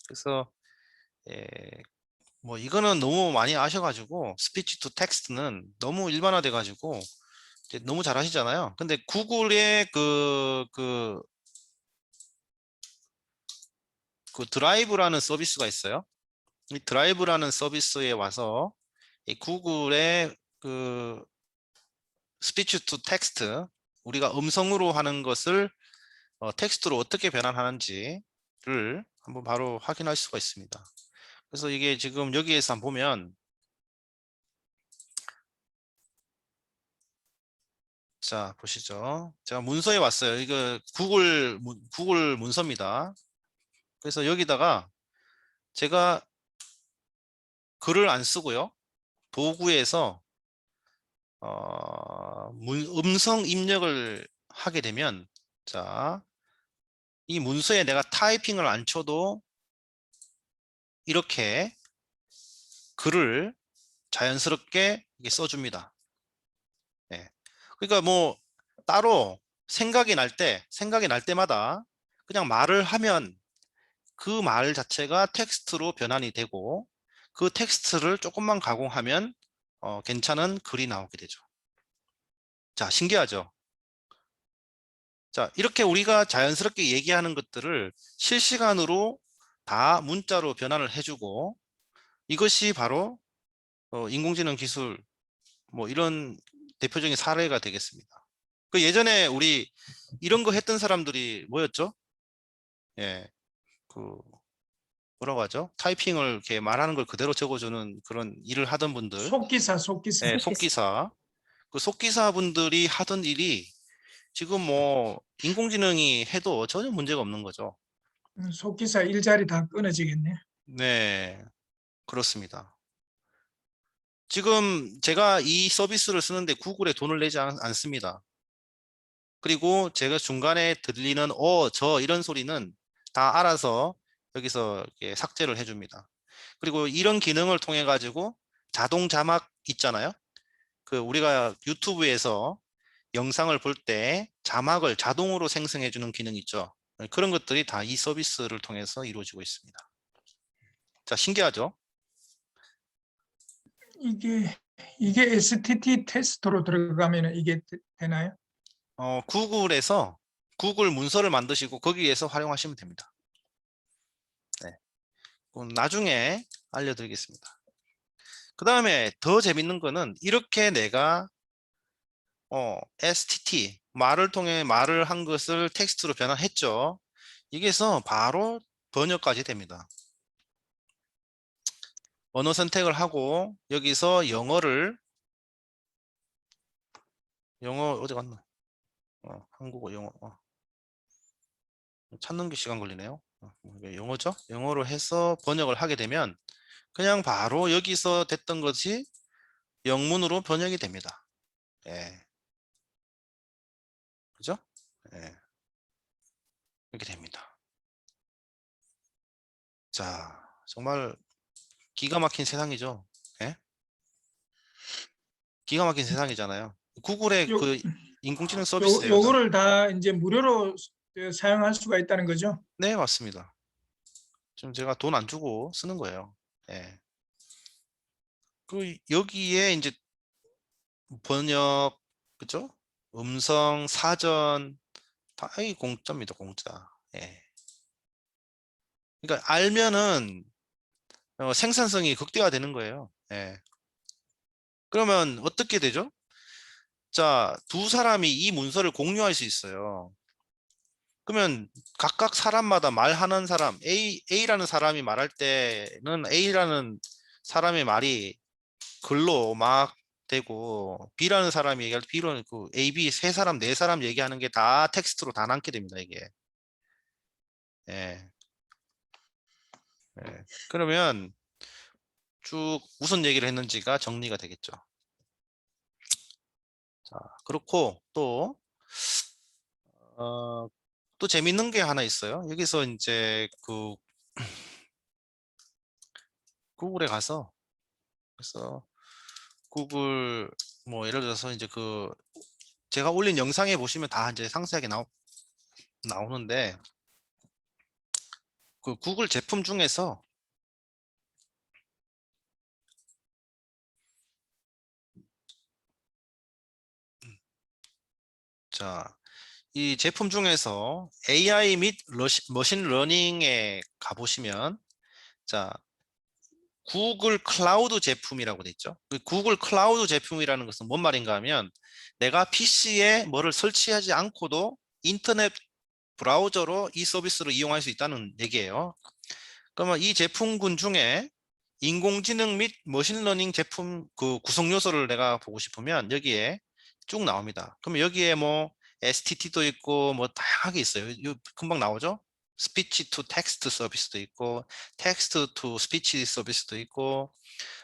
그래서 뭐 이거는 너무 많이 아셔가지고 스피치 투 텍스트는 너무 일반화돼 가지고 너무 잘하시잖아요. 근데 구글의 그 드라이브라는 서비스가 있어요. 이 드라이브라는 서비스에 와서 이 구글의 그 스피치 투 텍스트 우리가 음성으로 하는 것을 텍스트로 어떻게 변환하는지를 한번 바로 확인할 수가 있습니다. 그래서 이게 지금 여기에서 한번 보면 자 보시죠. 제가 문서에 왔어요. 이거 구글 문서입니다. 그래서 여기다가 제가 글을 안 쓰고요. 도구에서 음성 입력을 하게 되면 자, 이 문서에 내가 타이핑을 안 쳐도 이렇게 글을 자연스럽게 이게 써줍니다. 네. 그러니까 뭐 따로 생각이 날 때마다 그냥 말을 하면 그 말 자체가 텍스트로 변환이 되고 그 텍스트를 조금만 가공하면 괜찮은 글이 나오게 되죠. 자, 신기하죠? 자, 이렇게 우리가 자연스럽게 얘기하는 것들을 실시간으로 다 문자로 변환을 해주고 이것이 바로 인공지능 기술 뭐 이런 대표적인 사례가 되겠습니다. 그 예전에 우리 이런 거 했던 사람들이 뭐였죠? 예, 그 뭐라고 하죠? 타이핑을 이렇게 말하는 걸 그대로 적어주는 그런 일을 하던 분들, 속기사. 예, 속기사. 그 속기사 분들이 하던 일이 지금 뭐 인공지능이 해도 전혀 문제가 없는 거죠. 속기사 일자리 다 끊어지겠네. 네, 그렇습니다. 지금 제가 이 서비스를 쓰는데 구글에 돈을 내지 않습니다. 그리고 제가 중간에 들리는 저 이런 소리는 다 알아서 여기서 이렇게 삭제를 해줍니다. 그리고 이런 기능을 통해 가지고 자동 자막 있잖아요. 그 우리가 유튜브에서 영상을 볼 때 자막을 자동으로 생성해 주는 기능 있죠. 그런 것들이 다 이 서비스를 통해서 이루어지고 있습니다. 자, 신기하죠? 이게 STT 테스트로 들어가면 이게 되나요? 구글에서 구글 문서를 만드시고 거기에서 활용하시면 됩니다. 네. 그럼 나중에 알려드리겠습니다. 그 다음에 더 재밌는 거는 이렇게 내가 STT 말을 통해 말을 한 것을 텍스트로 변환했죠. 이게서 바로 번역까지 됩니다. 언어 선택을 하고 여기서 영어 어디 갔나? 한국어 영어 찾는 게 시간 걸리네요. 이게 영어죠? 영어로 해서 번역을 하게 되면 그냥 바로 여기서 됐던 것이 영문으로 번역이 됩니다. 예. 그죠? 예. 이렇게 됩니다. 자, 정말 기가 막힌 세상이죠. 예? 기가 막힌 세상이잖아요. 구글의 요, 그 인공지능 서비스예요. 요거를 다 이제 무료로 사용할 수가 있다는 거죠? 네, 맞습니다. 지금 제가 돈 안 주고 쓰는 거예요. 예. 그 여기에 이제 번역, 그죠? 음성, 사전 다 이 공짜입니다, 공짜. 예. 그러니까 알면은 생산성이 극대화되는 거예요. 예. 그러면 어떻게 되죠? 자, 두 사람이 이 문서를 공유할 수 있어요. 그러면 각각 사람마다 말하는 사람, A라는 사람이 말할 때는 A라는 사람의 말이 글로 막 되고, B라는 사람이 얘기할 때 B로는 그 A, B 세 사람, 네 사람 얘기하는 게 다 텍스트로 다 남게 됩니다, 이게. 예. 예. 그러면 쭉 무슨 얘기를 했는지가 정리가 되겠죠. 자, 그렇고 또 재밌는 게 하나 있어요. 여기서 이제 그 구글에 가서, 그래서 구글 뭐 예를 들어서 이제 그 제가 올린 영상에 보시면 다 이제 상세하게 나오는데, 그 구글 제품 중에서 자, 이 제품 중에서 AI 및 머신 러닝에 가보시면, 자, 구글 클라우드 제품이라고 돼 있죠. 그 구글 클라우드 제품이라는 것은 뭔 말인가 하면, 내가 PC에 뭐를 설치하지 않고도 인터넷 브라우저로 이 서비스를 이용할 수 있다는 얘기예요. 그러면 이 제품군 중에 인공지능 및 머신러닝 제품 그 구성 요소를 내가 보고 싶으면 여기에 쭉 나옵니다. 그러면 여기에 뭐 STT도 있고 뭐 다양하게 있어요. 금방 나오죠? 스피치 투 텍스트 서비스도 있고, 텍스트 투 스피치 서비스도 있고,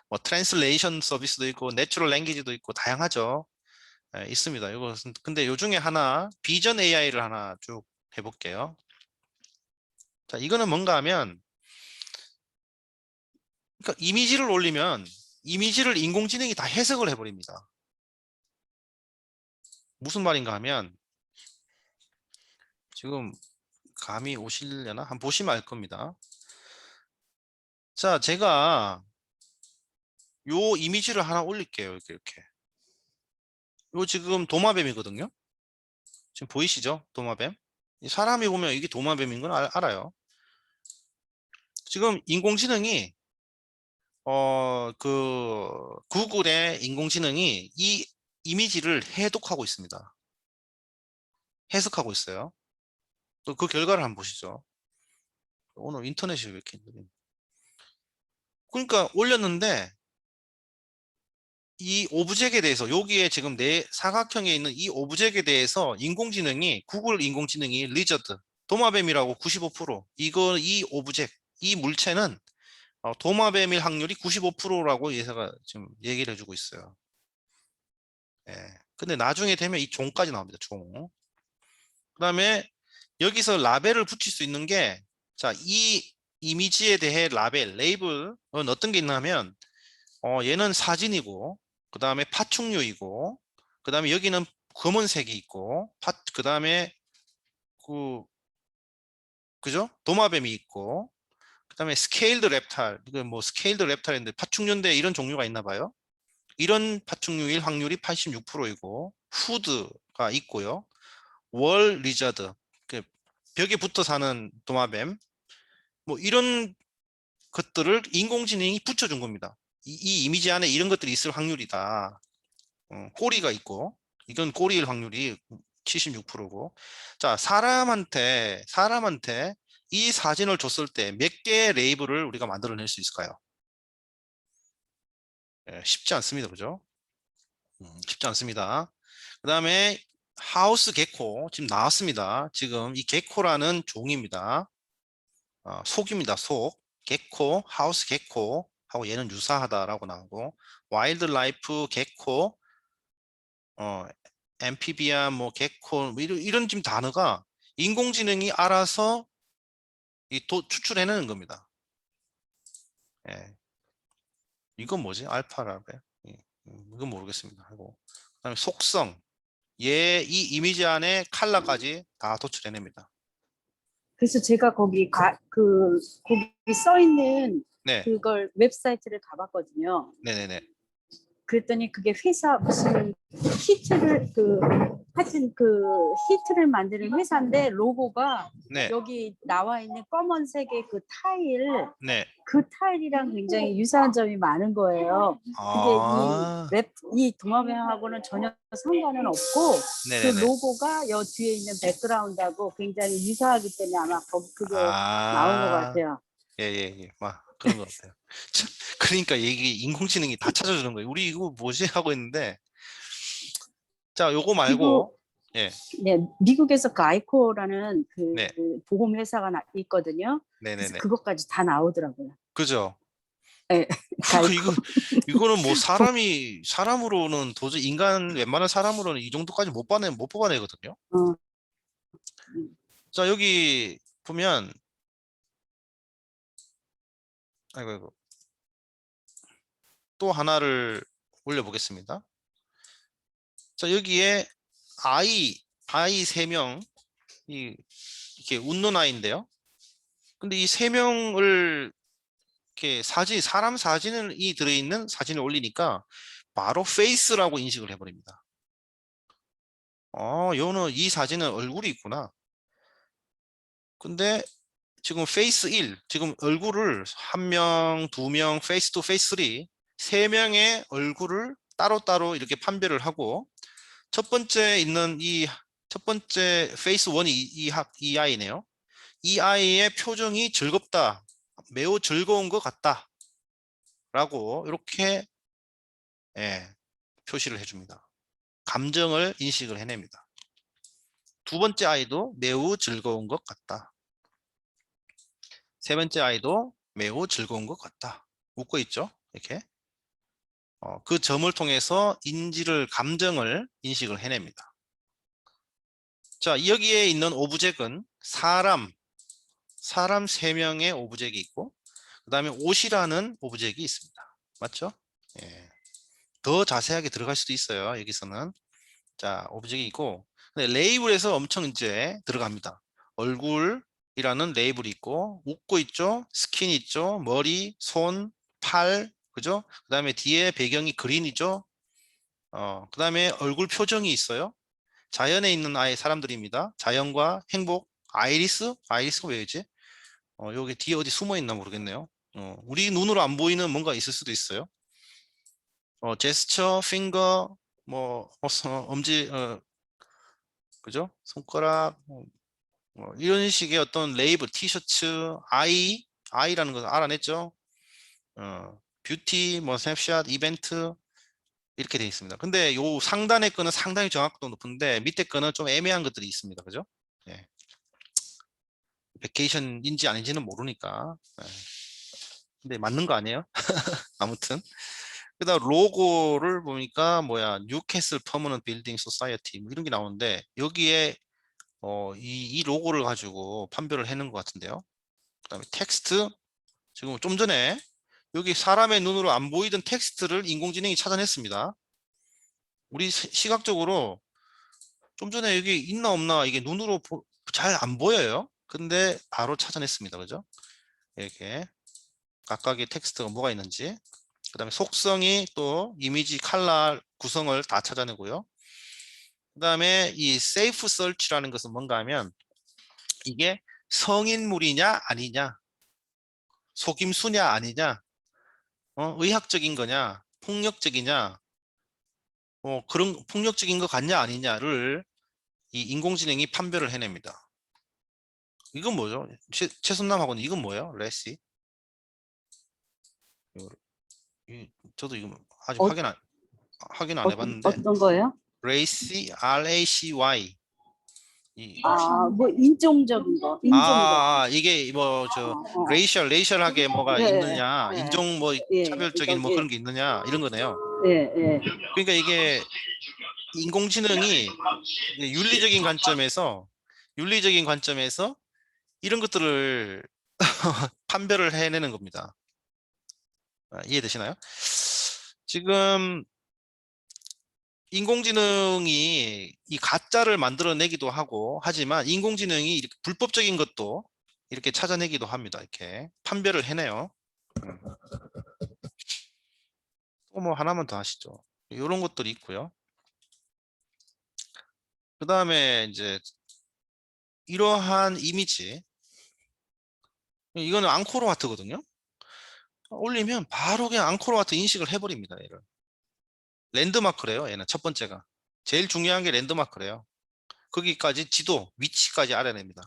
뭐 트랜슬레이션 서비스도 있고, 내추럴 랭귀지도 있고, 다양하죠. 예, 있습니다. 이것은 근데 요 중에 하나 비전 AI를 하나 쭉 해볼게요. 자, 이거는 뭔가 하면, 그러니까 이미지를 올리면 이미지를 인공지능이 다 해석을 해버립니다. 무슨 말인가 하면, 지금 감이 오시려나? 한번 보시면 알 겁니다. 자, 제가 요 이미지를 하나 올릴게요. 이렇게. 요 지금 도마뱀이거든요. 지금 보이시죠? 도마뱀. 사람이 보면 이게 도마뱀인 건 알아요. 지금 인공지능이 구글의 인공지능이 이 이미지를 해독하고 있습니다. 해석하고 있어요. 그 결과를 한번 보시죠. 오늘 인터넷이 왜 이렇게 느린? 그러니까 올렸는데 이 오브젝에 대해서, 여기에 지금 내 사각형에 있는 이 오브젝에 대해서 인공지능이, 구글 인공지능이 리저드 도마뱀이라고 95%, 이 오브젝, 이 물체는 도마뱀일 확률이 95%라고 예사가 지금 얘기를 해주고 있어요. 예. 근데 나중에 되면 이 종까지 나옵니다. 종. 그다음에 여기서 라벨을 붙일 수 있는 게, 자, 이 이미지에 대해 레이블은 어떤 게 있냐면, 얘는 사진이고, 그 다음에 파충류이고, 그 다음에 여기는 검은색이 있고, 그 다음에 그죠? 도마뱀이 있고, 그 다음에 스케일드 랩탈, 이거 뭐 스케일드 랩탈인데 파충류인데 이런 종류가 있나 봐요. 이런 파충류일 확률이 86%이고, 후드가 있고요. 월 리자드, 그 벽에 붙어 사는 도마뱀, 뭐 이런 것들을 인공지능이 붙여준 겁니다. 이 이미지 안에 이런 것들이 있을 확률이다. 꼬리가 있고, 이건 꼬리일 확률이 76%고. 자, 사람한테 이 사진을 줬을 때 몇 개의 레이블을 우리가 만들어낼 수 있을까요? 예, 쉽지 않습니다. 그죠? 쉽지 않습니다. 그 다음에 하우스 개코 지금 나왔습니다. 지금 이 개코라는 종입니다. 속입니다. 속. 개코, 하우스 개코 하고 얘는 유사하다라고 나오고, 와일드 라이프 개코, 엠피비아, 뭐 개코, 뭐 이런 지금 단어가 인공지능이 알아서 추출해내는 겁니다. 예. 이건 뭐지? 알파라베? 예. 이건 모르겠습니다. 하고, 그다음에 속성, 이 이미지 안에 컬러까지 다 도출해냅니다. 그래서 제가 거기 써 있는 네, 그걸 웹사이트를 가봤거든요. 네네네. 그랬더니 그게 회사 무슨 히트를 하여튼 히트를 만드는 회사인데 로고가 네. 여기 나와 있는 검은색의 그 네. 타일이랑 굉장히 유사한 점이 많은 거예요. 아. 근데 이 도마뱀하고는 전혀 상관은 없고 그 네네네. 로고가 여 뒤에 있는 백그라운드하고 굉장히 유사하기 때문에 아마 그게 나온 것 같아요. 예. 막 그런 것 같아요. 참, 그러니까 이게 인공지능이 다 찾아주는 거예요. 우리 이거 뭐지 하고 있는데, 자, 요거 말고, 예, 네, 미국에서 그 아이코라는 네, 보험 회사가 있거든요. 그래서 네네네. 그것까지 다 나오더라고요. 그죠? 네, 그러니까 이거는 뭐 사람으로는 도저히 웬만한 사람으로는 이 정도까지 못 뽑아내거든요. 어, 자, 여기 보면, 아이고, 또 하나를 올려보겠습니다. 자, 여기에 아이 3명, 이렇게 웃는 아이인데요. 근데 이 3명을 이렇게 사람 사진이 들어있는 사진을 올리니까 바로 페이스라고 인식을 해버립니다. 이 사진은 얼굴이 있구나. 근데 지금 페이스 1, 지금 얼굴을 1명, 2명, 페이스 2, 페이스 3, 3명의 얼굴을 따로따로 이렇게 판별을 하고 첫 번째 페이스 1이 이 아이네요. 이 아이의 표정이 즐겁다, 매우 즐거운 것 같다 라고 이렇게 표시를 해줍니다. 감정을 인식을 해냅니다. 두 번째 아이도 매우 즐거운 것 같다. 세 번째 아이도 매우 즐거운 것 같다. 웃고 있죠? 이렇게. 그 점을 통해서 감정을 인식을 해냅니다. 자, 여기에 있는 오브젝은 사람 3명의 오브젝이 있고, 그 다음에 옷이라는 오브젝이 있습니다. 맞죠? 예. 더 자세하게 들어갈 수도 있어요. 여기서는. 자, 오브젝이 있고, 근데 레이블에서 엄청 이제 들어갑니다. 얼굴이라는 레이블이 있고, 웃고 있죠? 스킨 있죠? 머리, 손, 팔, 그죠? 그 다음에 뒤에 배경이 그린이죠? 그 다음에 얼굴 표정이 있어요. 자연에 있는 사람들입니다. 자연과 행복, 아이리스가 왜지? 여기 뒤에 어디 숨어 있나 모르겠네요. 우리 눈으로 안 보이는 뭔가 있을 수도 있어요. 제스처, 핑거, 뭐, 엄지, 그죠? 손가락, 이런 식의 어떤 레이블, 티셔츠, 아이라는 것을 알아냈죠. 뷰티, 뭐, 스냅샷, 이벤트, 이렇게 되어 있습니다. 근데 요 상단의 거는 상당히 정확도가 높은데 밑에 거는 좀 애매한 것들이 있습니다. 그죠? 예. 베케이션인지 아닌지는 모르니까. 예. 근데 맞는 거 아니에요? 아무튼. 그다음 로고를 보니까 뉴캐슬 퍼머넌트 빌딩 소사이어티 뭐 이런 게 나오는데 여기에 이 로고를 가지고 판별을 해놓은 것 같은데요. 그다음에 텍스트, 지금 좀 전에 여기 사람의 눈으로 안 보이던 텍스트를 인공지능이 찾아냈습니다. 우리 시각적으로 좀 전에 여기 있나 없나 이게 눈으로 잘 안 보여요. 근데 바로 찾아냈습니다. 그죠? 이렇게 각각의 텍스트가 뭐가 있는지, 그 다음에 속성이 또 이미지 컬러 구성을 다 찾아내고요. 그 다음에 이 safe search라는 것은 뭔가 하면 이게 성인물이냐 아니냐, 속임수냐 아니냐, 의학적인 거냐, 폭력적이냐, 그런 폭력적인 것 같냐 아니냐를 이 인공지능이 판별을 해냅니다. 이건 뭐죠? 최순남하고는 이건 뭐예요? 레시? 저도 이거 아직 어, 확인 안 해봤는데 어떤 거예요? 레이시, RACY. 뭐 인종적인 거, 이게 어. 레이셜하게 뭐가 예, 있느냐, 예, 인종 뭐 예, 차별적인 뭐 예, 그런 게 있느냐 이런 거네요. 예. 그러니까 이게 인공지능이 윤리적인 관점에서 이런 것들을 판별을 해내는 겁니다. 이해되시나요? 지금 인공지능이 이 가짜를 만들어내기도 하고 하지만 인공지능이 이렇게 불법적인 것도 이렇게 찾아내기도 합니다. 이렇게 판별을 해내요. 조금 뭐 하나만 더 하시죠. 이런 것들이 있고요. 그 다음에 이제 이러한 이미지, 이거는 앙코르와트거든요. 올리면 바로 그냥 앙코르와트 인식을 해버립니다. 얘를. 랜드마크래요. 얘는 첫 번째가. 제일 중요한 게 랜드마크래요. 거기까지 지도, 위치까지 알아냅니다.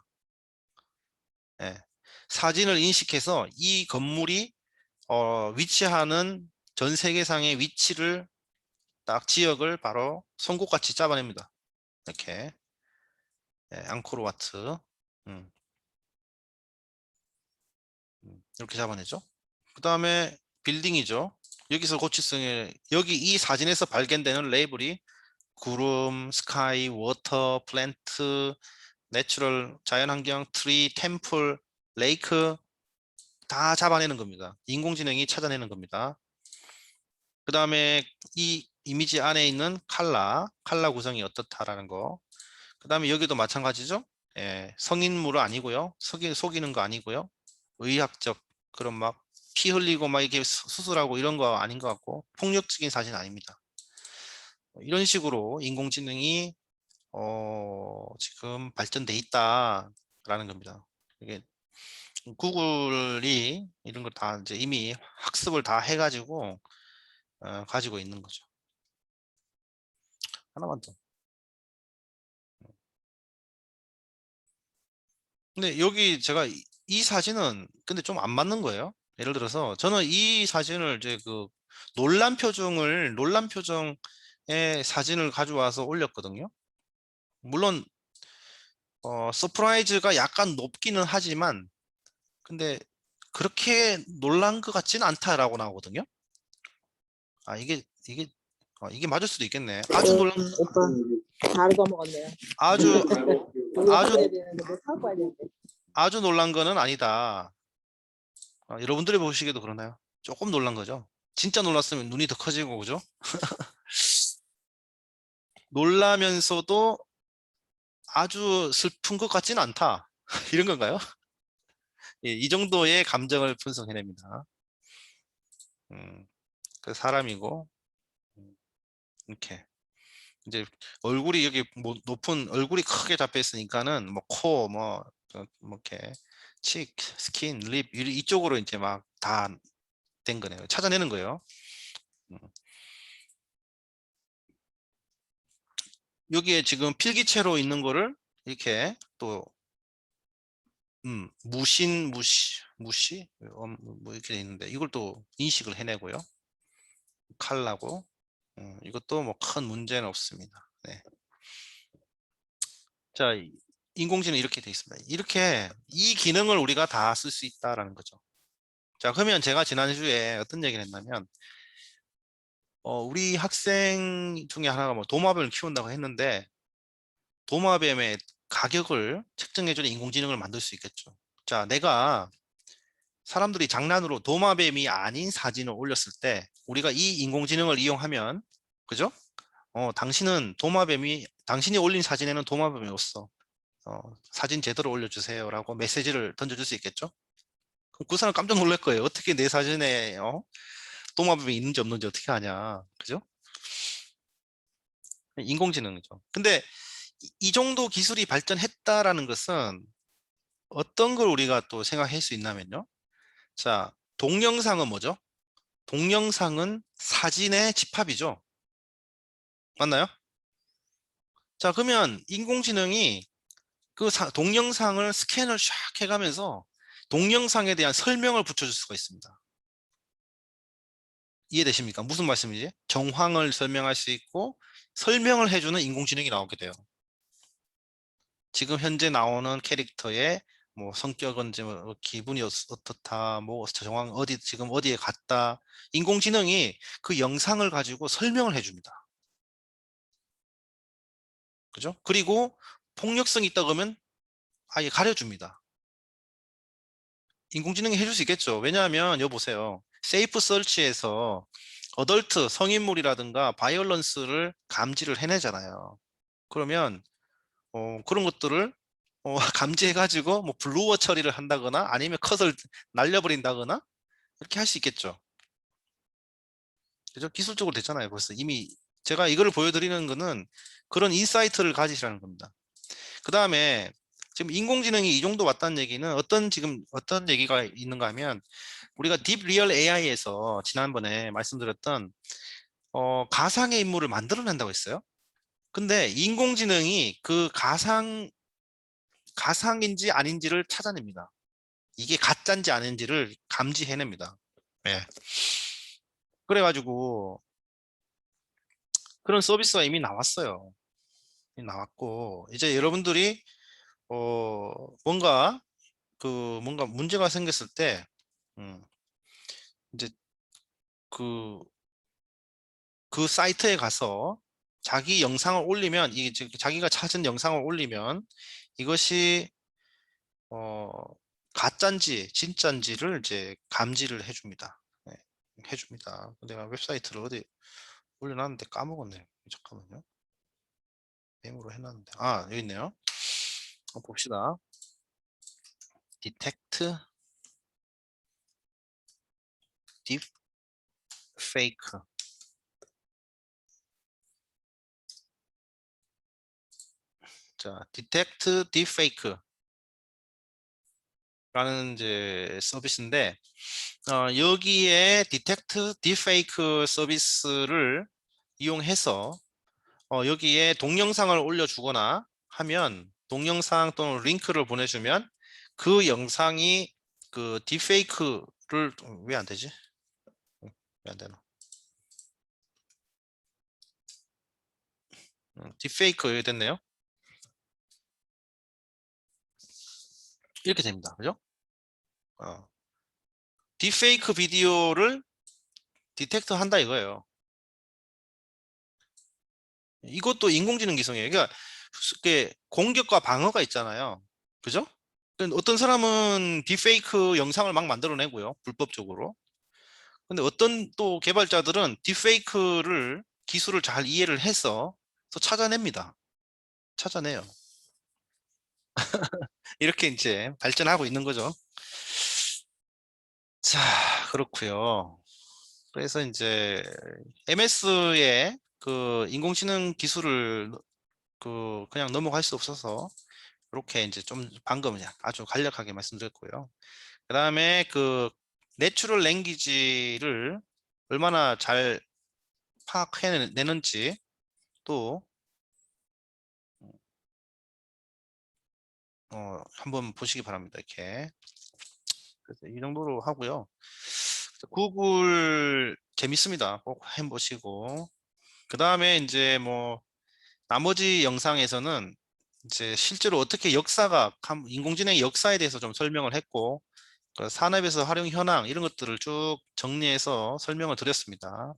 예. 사진을 인식해서 이 건물이 위치하는 전 세계상의 위치를 딱 지역을 바로 송곳같이 잡아냅니다. 이렇게. 예, 앙코르와트. 이렇게 잡아내죠. 그 다음에 빌딩이죠. 여기서 고치성에 여기 이 사진에서 발견되는 레이블이 구름, 스카이, 워터, 플랜트, 내추럴, 자연환경, 트리, 템플, 레이크 다 잡아내는 겁니다. 인공지능이 찾아내는 겁니다. 그 다음에 이 이미지 안에 있는 칼라 구성이 어떻다라는 거. 그 다음에 여기도 마찬가지죠. 예, 성인물은 아니고요. 속이는 거 아니고요. 의학적 그런 막 피 흘리고 막 이렇게 수술하고 이런 거 아닌 것 같고 폭력적인 사진 아닙니다. 이런 식으로 인공지능이 지금 발전돼 있다라는 겁니다. 이게 구글이 이런 걸 다 이제 이미 학습을 다 해가지고 가지고 있는 거죠. 하나만 더. 근데 여기 제가 이 사진은 근데 좀 안 맞는 거예요. 예를 들어서 저는 이 사진을 이제 그 논란 표정의 사진을 가져와서 올렸거든요. 물론 서프라이즈가 약간 높기는 하지만 근데 그렇게 놀란 것 같지는 않다라고 나오거든요. 아 이게 맞을 수도 있겠네. 아주 놀란 오빠 다른 거 먹었네요. 아주 이거 아주 사야 되는데 뭐 사고 와야 되는데. 아주 놀란 거는 아니다. 여러분들이 보시기에도 그러나요? 조금 놀란 거죠. 진짜 놀랐으면 눈이 더 커지고 그죠? 놀라면서도 아주 슬픈 것 같지는 않다. 이런 건가요? 예, 이 정도의 감정을 분석해냅니다. 그 사람이고 이렇게 이제 얼굴이 여기 뭐 높은 얼굴이 크게 잡혀 있으니까는 뭐 코 뭐 이렇게 치, 스킨, 립 이쪽으로 이제 막 다 된 거네요. 찾아내는 거예요. 여기에 지금 필기체로 있는 거를 이렇게 또 무시 뭐 이렇게 돼 있는데 이걸 또 인식을 해내고요. 칼라고 이것도 뭐 큰 문제는 없습니다. 네. 자, 인공지능 이렇게 돼 있습니다. 이렇게 이 기능을 우리가 다 쓸 수 있다라는 거죠. 자, 그러면 제가 지난주에 어떤 얘기를 했냐면 우리 학생 중에 하나가 뭐 도마뱀을 키운다고 했는데 도마뱀의 가격을 측정해주는 인공지능을 만들 수 있겠죠. 자, 내가 사람들이 장난으로 도마뱀이 아닌 사진을 올렸을 때 우리가 이 인공지능을 이용하면 그죠? 당신이 올린 사진에는 도마뱀이 없어. 사진 제대로 올려주세요 라고 메시지를 던져줄 수 있겠죠? 그럼 그 사람 깜짝 놀랄 거예요. 어떻게 내 사진에 도마뱀이 있는지 없는지 어떻게 아냐. 그죠? 인공지능이죠. 근데 이 정도 기술이 발전했다라는 것은 어떤 걸 우리가 또 생각할 수 있냐면요. 자, 동영상은 뭐죠? 동영상은 사진의 집합이죠. 맞나요? 자, 그러면 인공지능이 그 동영상을 스캔을 샥 해가면서 동영상에 대한 설명을 붙여줄 수가 있습니다. 이해되십니까? 무슨 말씀이지? 정황을 설명할 수 있고 설명을 해주는 인공지능이 나오게 돼요. 지금 현재 나오는 캐릭터의 뭐 성격은 뭐 기분이 어떻다, 뭐 정황 지금 어디에 갔다. 인공지능이 그 영상을 가지고 설명을 해줍니다. 그죠? 그리고 폭력성이 있다 그러면 아예 가려줍니다. 인공지능이 해줄 수 있겠죠. 왜냐하면 여보세요. 세이프 서치에서 어덜트 성인물이라든가 바이올런스를 감지를 해내잖아요. 그러면 그런 것들을 감지해가지고 뭐 블루어 처리를 한다거나 아니면 컷을 날려버린다거나 이렇게 할 수 있겠죠. 그죠? 기술적으로 됐잖아요. 벌써 이미 제가 이거를 보여드리는 거는 그런 인사이트를 가지시라는 겁니다. 그 다음에 지금 인공지능이 이 정도 왔다는 얘기는 지금 어떤 얘기가 있는가 하면 우리가 딥 리얼 AI에서 지난번에 말씀드렸던 가상의 인물을 만들어낸다고 했어요. 근데 인공지능이 그 가상인지 아닌지를 찾아냅니다. 이게 가짜인지 아닌지를 감지해냅니다. 예. 그래가지고 그런 서비스가 이미 나왔어요. 이미 나왔고 이제 여러분들이 뭔가 뭔가 문제가 생겼을 때 이제 그 사이트에 가서 자기 영상을 올리면 이게 자기가 찾은 영상을 올리면 이것이 가짜인지 진짜인지를 이제 감지를 해줍니다. 네, 해줍니다. 내가 웹사이트를 어디 올려놨는데 까먹었네요. 잠깐만요. 메모로 해놨는데 여기 있네요. 봅시다. 디텍트 딥 페이크. 자, 디텍트 딥 페이크 라는 이제 서비스인데 여기에 디텍트 딥페이크 서비스를 이용해서 여기에 동영상을 올려주거나 하면 동영상 또는 링크를 보내주면 그 영상이 그 딥페이크를 왜 안 되지? 왜 안 되나? 딥페이크 됐네요. 이렇게 됩니다. 그죠? 딥페이크 비디오를 디텍트 한다 이거예요. 이것도 인공지능 기성이에요. 그러니까 공격과 방어가 있잖아요. 그죠? 어떤 사람은 딥페이크 영상을 막 만들어내고요. 불법적으로. 근데 어떤 또 개발자들은 딥페이크를 기술을 잘 이해를 해서 또 찾아냅니다. 찾아내요. 이렇게 이제 발전하고 있는 거죠. 자, 그렇고요. 그래서 이제 MS의 그 인공지능 기술을 그냥 넘어갈 수 없어서 이렇게 이제 좀 방금 아주 간략하게 말씀드렸고요. 그 다음에 그 내추럴 랭귀지를 얼마나 잘 파악해내는지 또 한번 보시기 바랍니다. 이렇게 그래서 이 정도로 하고요. 구글 재밌습니다. 꼭 해보시고 그 다음에 이제 뭐 나머지 영상에서는 이제 실제로 어떻게 인공지능의 역사에 대해서 좀 설명을 했고 그 산업에서 활용 현황 이런 것들을 쭉 정리해서 설명을 드렸습니다.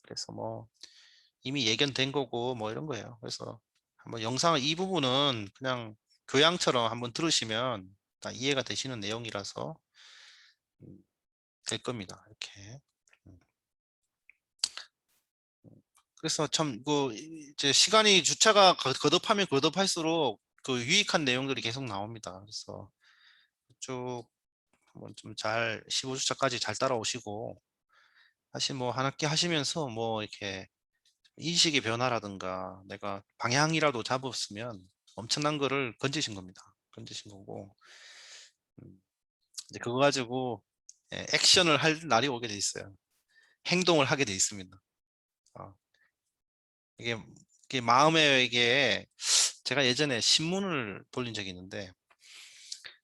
그래서 뭐 이미 예견된 거고 뭐 이런 거예요. 그래서 한번 영상을 이 부분은 그냥 교양처럼 한번 들으시면 다 이해가 되시는 내용이라서 될 겁니다. 이렇게. 그래서 참 이제 시간이 주차가 거듭하면 거듭할수록 그 유익한 내용들이 계속 나옵니다. 그래서 쭉 한번 좀 잘 15주차까지 잘 따라오시고 사실 뭐 한 학기 하시면서 뭐 이렇게 인식의 변화라든가 내가 방향이라도 잡았으면 엄청난 거를 건지신 겁니다. 건지신 거고 이제 그거 가지고 액션을 할 날이 오게 돼 있어요. 행동을 하게 돼 있습니다. 어, 이게 마음에 제가 예전에 신문을 돌린 적이 있는데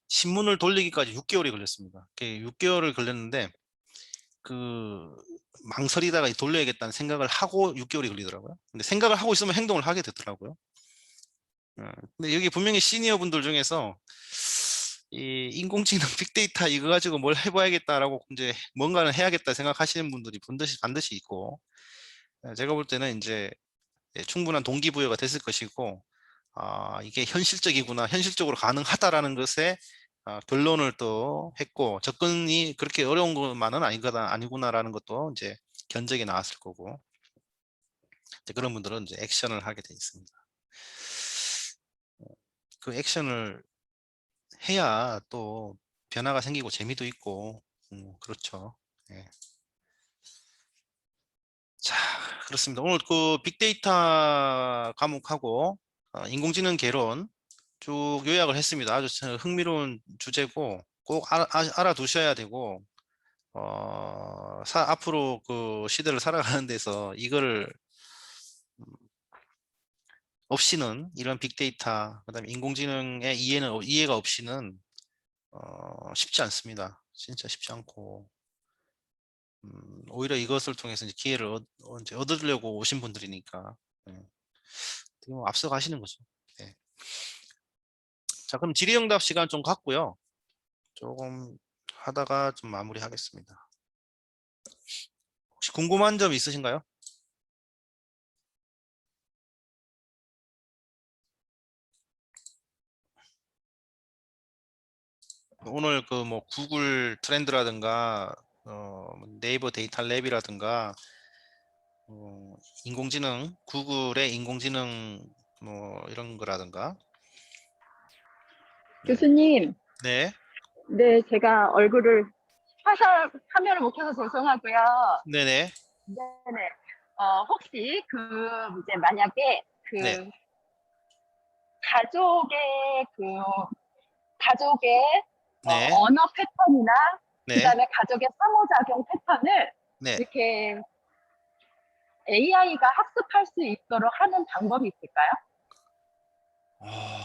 신문을 돌리기까지 6개월이 걸렸습니다. 6개월을 걸렸는데 그 망설이다가 돌려야겠다는 생각을 하고 6개월이 걸리더라고요. 근데 생각을 하고 있으면 행동을 하게 되더라고요. 근데 여기 분명히 시니어 분들 중에서 이 인공지능 빅데이터 이거 가지고 뭘 해봐야겠다라고 이제 뭔가는 해야겠다 생각하시는 분들이 반드시 있고 제가 볼 때는 이제 충분한 동기부여가 됐을 것이고 이게 현실적이구나 현실적으로 가능하다라는 것에 결론을 또 했고 접근이 그렇게 어려운 것만은 아니구나라는 것도 이제 견적이 나왔을 거고 이제 그런 분들은 이제 액션을 하게 돼 있습니다. 그 액션을 해야 또 변화가 생기고 재미도 있고 그렇죠. 예. 그렇습니다. 오늘 그 빅데이터 과목하고 인공지능 개론 쭉 요약을 했습니다. 아주 흥미로운 주제고 꼭 알아두셔야 되고 앞으로 그 시대를 살아가는 데서 이거를 없이는 이런 빅데이터 그다음에 인공지능의 이해가 없이는 쉽지 않습니다. 진짜 쉽지 않고 오히려 이것을 통해서 이제 기회를 이제 얻으려고 오신 분들이니까 앞서 가시는 거죠. 네. 자, 그럼 질의응답 시간 좀 갖고요. 조금 하다가 좀 마무리하겠습니다. 혹시 궁금한 점 있으신가요? 오늘 그 뭐 구글 트렌드라든가 네이버 데이터 랩이라든가 인공지능 구글의 인공지능 뭐 이런 거라든가 교수님, 네, 네, 제가 얼굴을 화면을 못 켜서 죄송하고요. 네네, 네네. 혹시 이제 만약에 네, 가족의 가족의 네, 언어 패턴이나 네, 그다음에 가족의 상호작용 패턴을 네. 이렇게 AI가 학습할 수 있도록 하는 방법이 있을까요?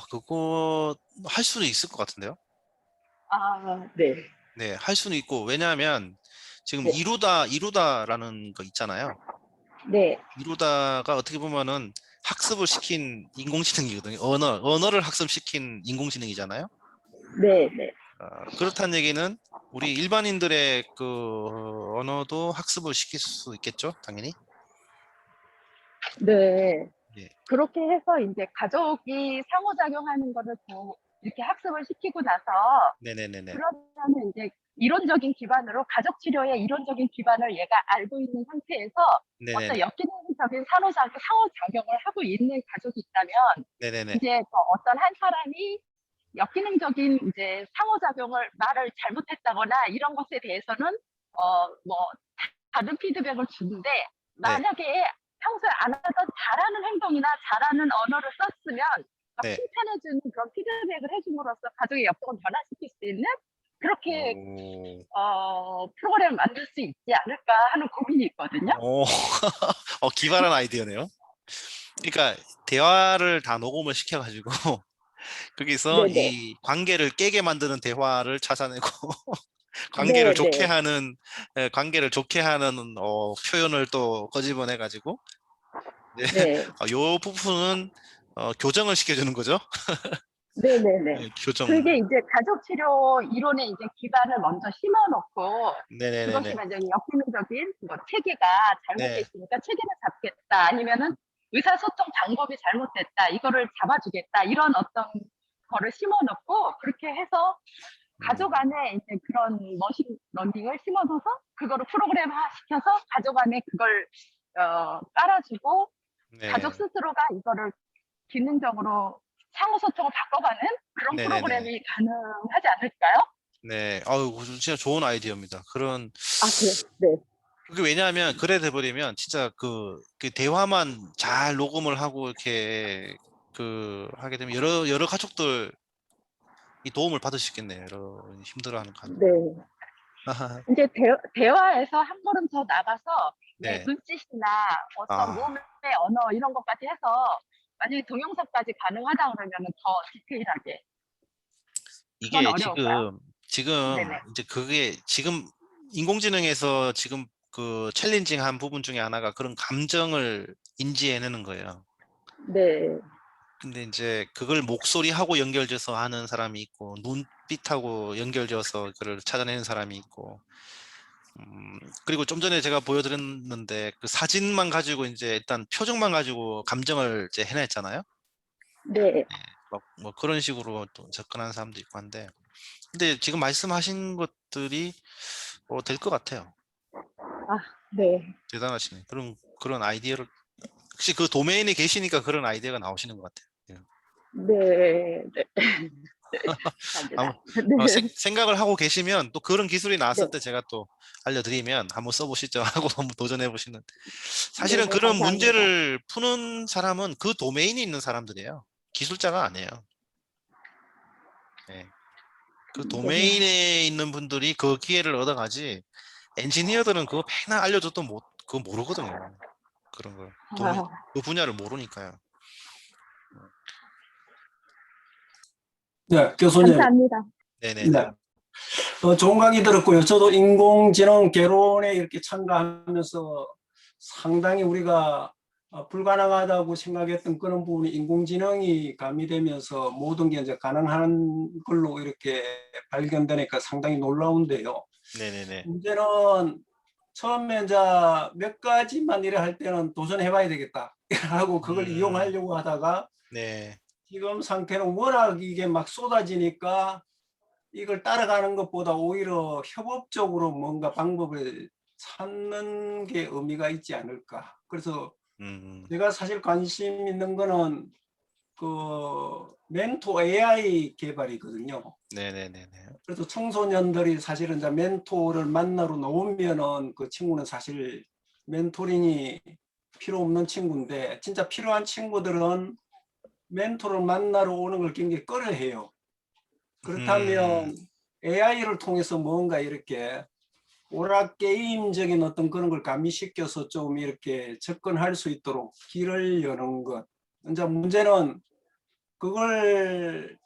그거 할 수는 있을 것 같은데요. 아, 네. 네, 할 수는 있고 왜냐하면 지금 네. 이루다라는 거 있잖아요. 네. 이루다가 어떻게 보면은 학습을 시킨 인공지능이거든요. 언어를 학습시킨 인공지능이잖아요. 네. 네. 그렇다는 얘기는 우리 일반인들의 그 언어도 학습을 시킬 수 있겠죠, 당연히. 네. 예, 그렇게 해서 이제 가족이 상호작용하는 거를 이렇게 학습을 시키고 나서 네네네네, 그러면 이제 이론적인 기반으로 가족 치료의 이론적인 기반을 얘가 알고 있는 상태에서 어떤 네네네, 역기능적인 상호작용을 하고 있는 가족이 있다면 네네네, 이제 어떤 한 사람이 역기능적인 이제 상호작용을 말을 잘못했다거나 이런 것에 대해서는 뭐 다른 피드백을 주는데 네, 만약에 평소에 안 하던 잘하는 행동이나 잘하는 언어를 썼으면 막 네. 칭찬해주는 그런 피드백을 해줌으로써 가족의 역동을 변화시킬 수 있는 그렇게 오, 프로그램을 만들 수 있지 않을까 하는 고민이 있거든요. 오, 기발한 아이디어네요. 그러니까 대화를 다 녹음을 시켜가지고 거기서 네네. 이 관계를 깨게 만드는 대화를 찾아내고 네네. 관계를 좋게 하는 표현을 또 거집어내 가지고 이제 네. 요 부분은 교정을 시켜주는 거죠. 네네네. 네, 교정. 그게 이제 가족 치료 이론의 이제 기반을 먼저 심어놓고 그것이 네네네네. 만약에 역기능적인 뭐 체계가 잘못돼 네. 있으니까 체계를 잡겠다 아니면은 의사소통 방법이 잘못됐다 이거를 잡아주겠다 이런 어떤 거를 심어놓고 그렇게 해서 가족 안에 이제 그런 머신러닝을 심어둬서 그거를 프로그램화 시켜서 가족 안에 그걸 깔아주고 가족 네. 스스로가 이거를 기능적으로 상호소통을 바꿔가는 그런 네네네. 프로그램이 가능하지 않을까요? 네. 아유, 진짜 좋은 아이디어입니다. 아, 그래. 네. 그게 왜냐하면 그래 돼버리면 진짜 그 대화만 잘 녹음을 하고 이렇게 하게 되면 여러 가족들이 도움을 받을 수 있겠네요. 여러 힘들어하는 가족. 네. 이제 대화에서 한 걸음 더 나가서 네, 네. 눈짓이나 어떤 아, 몸의 언어 이런 것까지 해서 만약에 동영상까지 가능하다 그러면 더 디테일하게. 그건 이게 어려울까요? 지금 네네. 이제 그게 지금 인공지능에서 지금 그 챌린징한 부분 중에 하나가 그런 감정을 인지해내는 거예요. 네. 근데 이제 그걸 목소리하고 연결돼서 하는 사람이 있고 눈빛하고 연결져서 그걸 찾아내는 사람이 있고 그리고 좀 전에 제가 보여드렸는데 그 사진만 가지고 이제 일단 표정만 가지고 감정을 이제 해냈잖아요. 네. 뭐 그런 식으로 또 접근하는 사람도 있고 한데 근데 지금 말씀하신 것들이 될 것 같아요. 아, 네. 대단하시네. 그런 아이디어를 혹시 그 도메인에 계시니까 그런 아이디어가 나오시는 것 같아요. 예. 네. 네. 감사합니다. 어, 네. 생각을 하고 계시면 또 그런 기술이 나왔을 네. 때 제가 또 알려드리면 한번 써보시죠 하고 한번 도전해 보시는. 네, 사실은 네, 그런 감사합니다. 문제를 푸는 사람은 그 도메인이 있는 사람들이에요. 기술자가 아니에요. 네. 그 네, 네. 도메인에 있는 분들이 그 기회를 얻어가지 엔지니어들은 그거 맨날 알려줘도 그거 모르거든요. 그런 걸. 아, 그 분야를 모르니까요. 네, 교수님. 감사합니다. 네네네. 네. 좋은 강의 들었고요. 저도 인공지능 개론에 이렇게 참가하면서 상당히 우리가 불가능하다고 생각했던 그런 부분이 인공지능이 가미되면서 모든 게 이제 가능한 걸로 이렇게 발견되니까 상당히 놀라운데요. 네네네. 문제는 처음에 이제 몇 가지만 이래 할 때는 도전해봐야 되겠다 하고 그걸 이용하려고 하다가 네. 지금 상태는 워낙 이게 막 쏟아지니까 이걸 따라가는 것보다 오히려 협업적으로 뭔가 방법을 찾는 게 의미가 있지 않을까. 그래서 음. 제가 사실 관심 있는 거는 그 멘토 AI 개발이거든요. 네네네네. 그래서 청소년들이 사실은 이제 멘토를 만나러 나오면은 그 친구는 사실 멘토링이 필요 없는 친구인데 진짜 필요한 친구들은 멘토를 만나러 오는 걸 굉장히 꺼려해요. 그렇다면 AI를 통해서 뭔가 이렇게 오락 게임적인 어떤 그런 걸 가미시켜서 좀 이렇게 접근할 수 있도록 길을 여는 것. 이제 문제는 그걸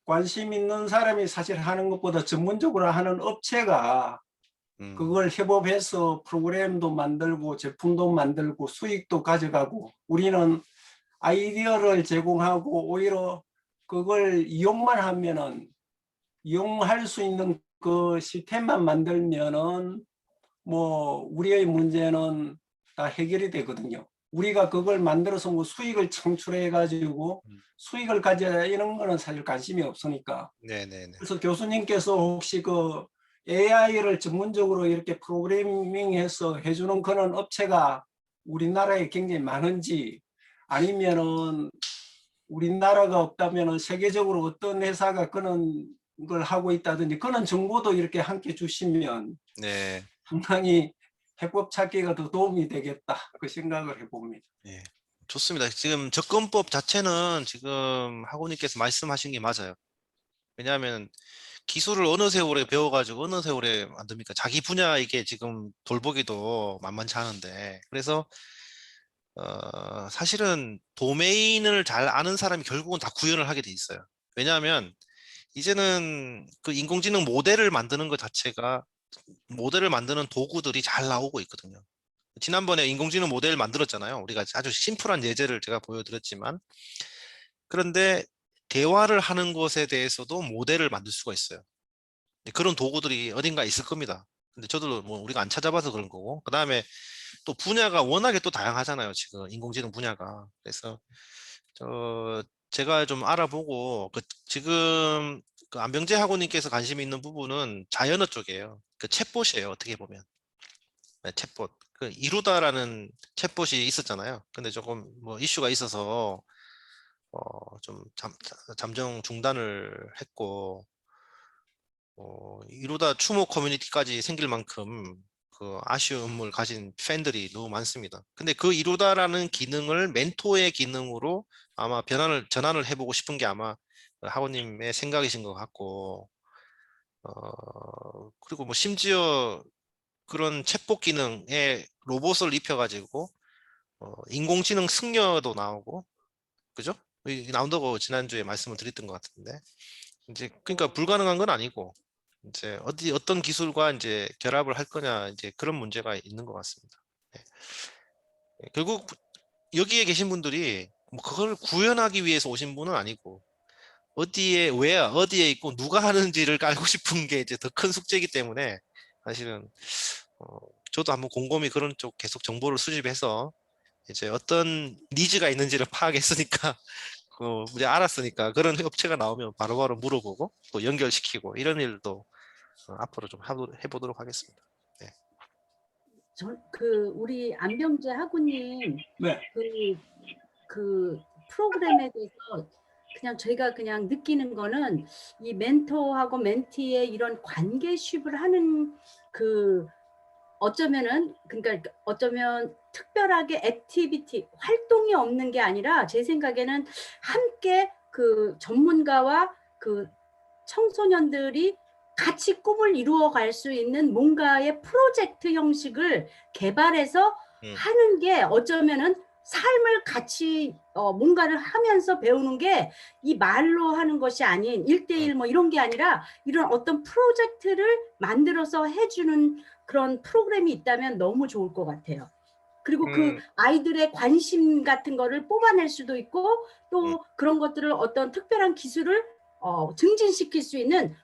관심 있는 사람이 사실 하는 것보다 전문적으로 하는 업체가 그걸 협업해서 프로그램도 만들고 제품도 만들고 수익도 가져가고 우리는 아이디어를 제공하고 오히려 그걸 이용만 하면은 이용할 수 있는 그 시스템만 만들면은 뭐 우리의 문제는 다 해결이 되거든요. 우리가 그걸 만들어서 뭐 수익을 창출해 가지고 수익을 가져야 이런 거는 사실 관심이 없으니까. 네네네. 그래서 교수님께서 혹시 그 AI를 전문적으로 이렇게 프로그래밍해서 해주는 그런 업체가 우리나라에 굉장히 많은지 아니면은 우리나라가 없다면 세계적으로 어떤 회사가 그런 걸 하고 있다든지 그런 정보도 이렇게 함께 주시면 네. 상당히 해법 찾기가 더 도움이 되겠다 그 생각을 해봅니다. 네. 좋습니다. 지금 접근법 자체는 지금 학우님께서 말씀하신 게 맞아요. 왜냐하면 기술을 어느 세월에 배워가지고 어느 세월에 만듭니까? 자기 분야 이게 지금 돌보기도 만만치 않은데. 그래서 사실은 도메인을 잘 아는 사람이 결국은 다 구현을 하게 돼 있어요. 왜냐하면 이제는 그 인공지능 모델을 만드는 것 자체가 모델을 만드는 도구들이 잘 나오고 있거든요. 지난번에 인공지능 모델 만들었잖아요. 우리가 아주 심플한 예제를 제가 보여드렸지만 그런데 대화를 하는 것에 대해서도 모델을 만들 수가 있어요. 그런 도구들이 어딘가 있을 겁니다. 근데 저도 뭐 우리가 안 찾아봐서 그런 거고 그 다음에 또 분야가 워낙에 또 다양하잖아요. 지금 인공지능 분야가. 그래서 제가 좀 알아보고 지금 그 안병재 학우님께서 관심 있는 부분은 자연어 쪽이에요. 그 챗봇이에요. 어떻게 보면. 네, 챗봇. 그 이루다라는 챗봇이 있었잖아요. 근데 조금 뭐 이슈가 있어서 좀 잠정 중단을 했고 이루다 추모 커뮤니티까지 생길 만큼 그 아쉬움을 가진 팬들이 너무 많습니다. 근데 그 이루다라는 기능을 멘토의 기능으로 아마 전환을 해보고 싶은 게 아마 학우님의 생각이신 것 같고 그리고 뭐 심지어 그런 챗봇 기능에 로봇을 입혀가지고 인공지능 승려도 나오고 그죠? 나온다고 지난주에 말씀을 드렸던 것 같은데 이제 그러니까 불가능한 건 아니고 이제 어떤 기술과 이제 결합을 할 거냐 이제 그런 문제가 있는 것 같습니다. 네. 결국 여기에 계신 분들이 뭐 그걸 구현하기 위해서 오신 분은 아니고 어디에 있고 누가 하는지를 알고 싶은 게 이제 더 큰 숙제이기 때문에 사실은 저도 한번 곰곰이 그런 쪽 계속 정보를 수집해서 이제 어떤 니즈가 있는지를 파악했으니까 이제 알았으니까 그런 업체가 나오면 바로바로 물어보고 또 연결시키고 이런 일도 앞으로 좀 해보도록 하겠습니다. 네. 우리 안병재 학우님 네. 그 프로그램에 대해서 그냥 저희가 그냥 느끼는 거는 이 멘토하고 멘티의 이런 관계십을 하는 그 어쩌면은 그러니까 어쩌면 특별하게 액티비티 활동이 없는 게 아니라 제 생각에는 함께 그 전문가와 그 청소년들이 같이 꿈을 이루어 갈 수 있는 뭔가의 프로젝트 형식을 개발해서 하는 게 어쩌면은 삶을 같이 뭔가를 하면서 배우는 게 이 말로 하는 것이 아닌 1대1 뭐 이런 게 아니라 이런 어떤 프로젝트를 만들어서 해주는 그런 프로그램이 있다면 너무 좋을 것 같아요. 그리고 그 아이들의 관심 같은 거를 뽑아낼 수도 있고 또 그런 것들을 어떤 특별한 기술을 증진시킬 수 있는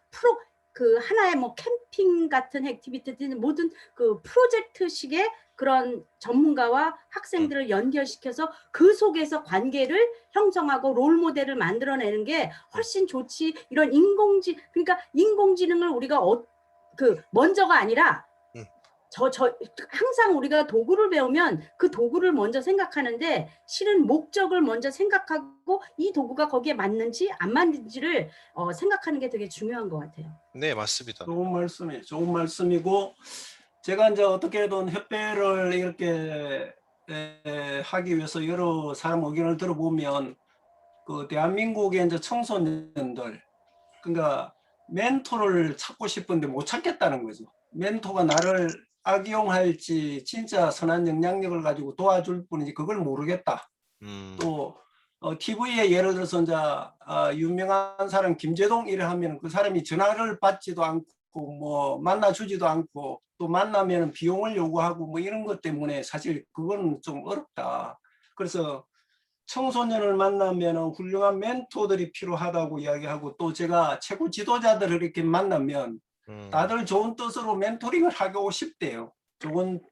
그 하나의 뭐 캠핑 같은 액티비티는 모든 그 프로젝트식의 그런 전문가와 학생들을 연결시켜서 그 속에서 관계를 형성하고 롤 모델을 만들어내는 게 훨씬 좋지. 이런 그러니까 인공지능을 우리가 그 먼저가 아니라 항상 우리가 도구를 배우면 그 도구를 먼저 생각하는데 실은 목적을 먼저 생각하고 이 도구가 거기에 맞는지 안 맞는지를 생각하는 게 되게 중요한 것 같아요. 네, 맞습니다. 좋은 말씀이고 제가 이제 어떻게든 협회를 이렇게 하기 위해서 여러 사람 의견을 들어보면 그 대한민국의 이제 청소년들 그러니까 멘토를 찾고 싶은데 못 찾겠다는 거죠. 멘토가 나를 악용할지 진짜 선한 영향력을 가지고 도와줄 뿐이지 그걸 모르겠다. 또 TV에 예를 들어서 이제 유명한 사람 김재동 이래 하면 그 사람이 전화를 받지도 않고 뭐 만나주지도 않고 또 만나면 비용을 요구하고 뭐 이런 것 때문에 사실 그건 좀 어렵다. 그래서 청소년을 만나면 훌륭한 멘토들이 필요하다고 이야기하고 또 제가 최고 지도자들을 이렇게 만나면 다들 좋은 뜻으로 멘토링을 하고 싶대요. 좋은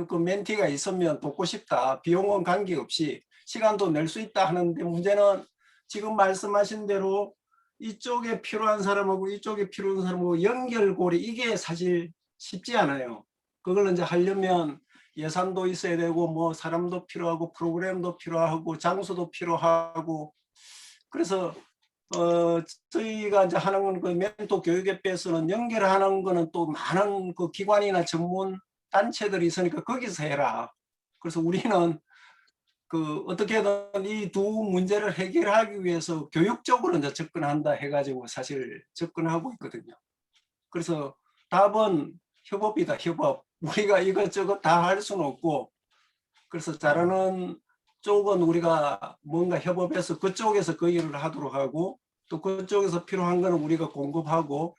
그 멘티가 있으면 돕고 싶다. 비용은 관계없이 시간도 낼 수 있다 하는데 문제는 지금 말씀하신 대로 이쪽에 필요한 사람하고 이쪽에 필요한 사람하고 연결고리 이게 사실 쉽지 않아요. 그걸 이제 하려면 예산도 있어야 되고 뭐 사람도 필요하고 프로그램도 필요하고 장소도 필요하고 그래서 저희가 이제 하는 건 그 멘토 교육협회에서는 연결하는 거는 또 많은 그 기관이나 전문 단체들이 있으니까 거기서 해라. 그래서 우리는 그 어떻게든 이 두 문제를 해결하기 위해서 교육적으로 이제 접근한다 해가지고 사실 접근하고 있거든요. 그래서 답은 협업이다, 협업. 우리가 이것저것 다 할 수는 없고, 그래서 잘하는 쪽은 우리가 뭔가 협업해서 그쪽에서 그 일을 하도록 하고, 또 그쪽에서 필요한 거는 우리가 공급하고,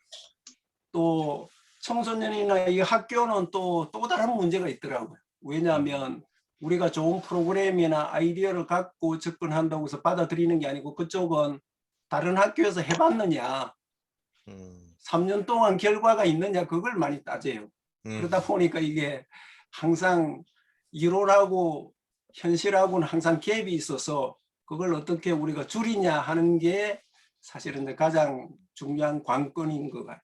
또 청소년이나 이 학교는 또 다른 문제가 있더라고요. 왜냐하면 우리가 좋은 프로그램이나 아이디어를 갖고 접근한다고 해서 받아들이는 게 아니고 그쪽은 다른 학교에서 해봤느냐, 3년 동안 결과가 있느냐 그걸 많이 따져요. 그러다 보니까 이게 항상 이론하고 현실하고는 항상 갭이 있어서 그걸 어떻게 우리가 줄이냐 하는 게 사실은 가장 중요한 관건인 것 같아요.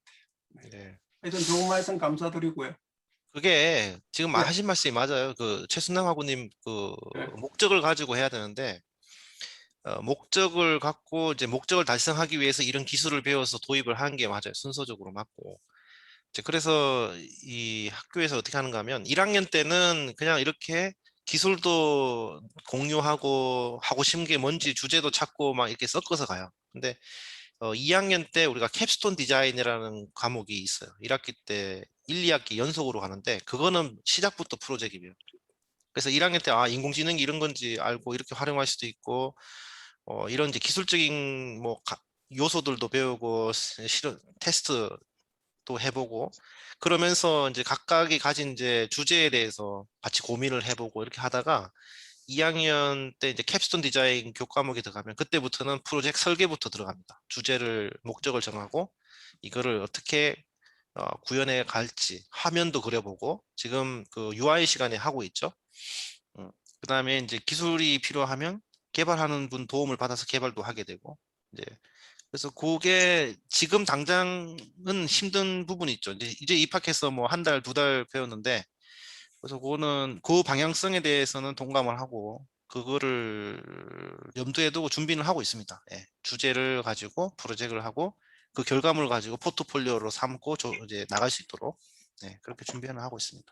네. 하여튼 좋은 말씀 감사드리고요. 그게 지금 네. 하신 말씀이 맞아요. 그 최순남 하고님 그 네. 목적을 가지고 해야 되는데 목적을 갖고 이제 목적을 달성하기 위해서 이런 기술을 배워서 도입을 하는 게 맞아요. 순서적으로 맞고. 이제 그래서 이 학교에서 어떻게 하는가 하면 1학년 때는 그냥 이렇게 기술도 공유하고 하고 싶은 게 뭔지 주제도 찾고 막 이렇게 섞어서 가요. 근데 2학년 때 우리가 캡스톤 디자인이라는 과목이 있어요. 1학기 때 1, 2학기 연속으로 가는데 그거는 시작부터 프로젝트예요. 그래서 1학년 때 인공지능이 이런 건지 알고 이렇게 활용할 수도 있고 이런 이제 기술적인 뭐 요소들도 배우고 실은 테스트도 해보고 그러면서 이제 각각이 가진 이제 주제에 대해서 같이 고민을 해보고 이렇게 하다가 2학년 때 이제 캡스톤 디자인 교과목에 들어가면 그때부터는 프로젝트 설계부터 들어갑니다. 주제를 목적을 정하고 이거를 어떻게 구현해 갈지 화면도 그려보고 지금 그 UI 시간에 하고 있죠. 그다음에 이제 기술이 필요하면 개발하는 분 도움을 받아서 개발도 하게 되고 이제 그래서 그게 지금 당장은 힘든 부분이 있죠. 이제 입학해서 뭐 한 달, 2달 배웠는데 그래서 그거는 그 방향성에 대해서는 동감을 하고 그거를 염두에 두고 준비를 하고 있습니다. 예. 주제를 가지고 프로젝트를 하고 그 결과물을 가지고 포트폴리오로 삼고 이제 나갈 수 있도록 그렇게 준비를 하고 있습니다.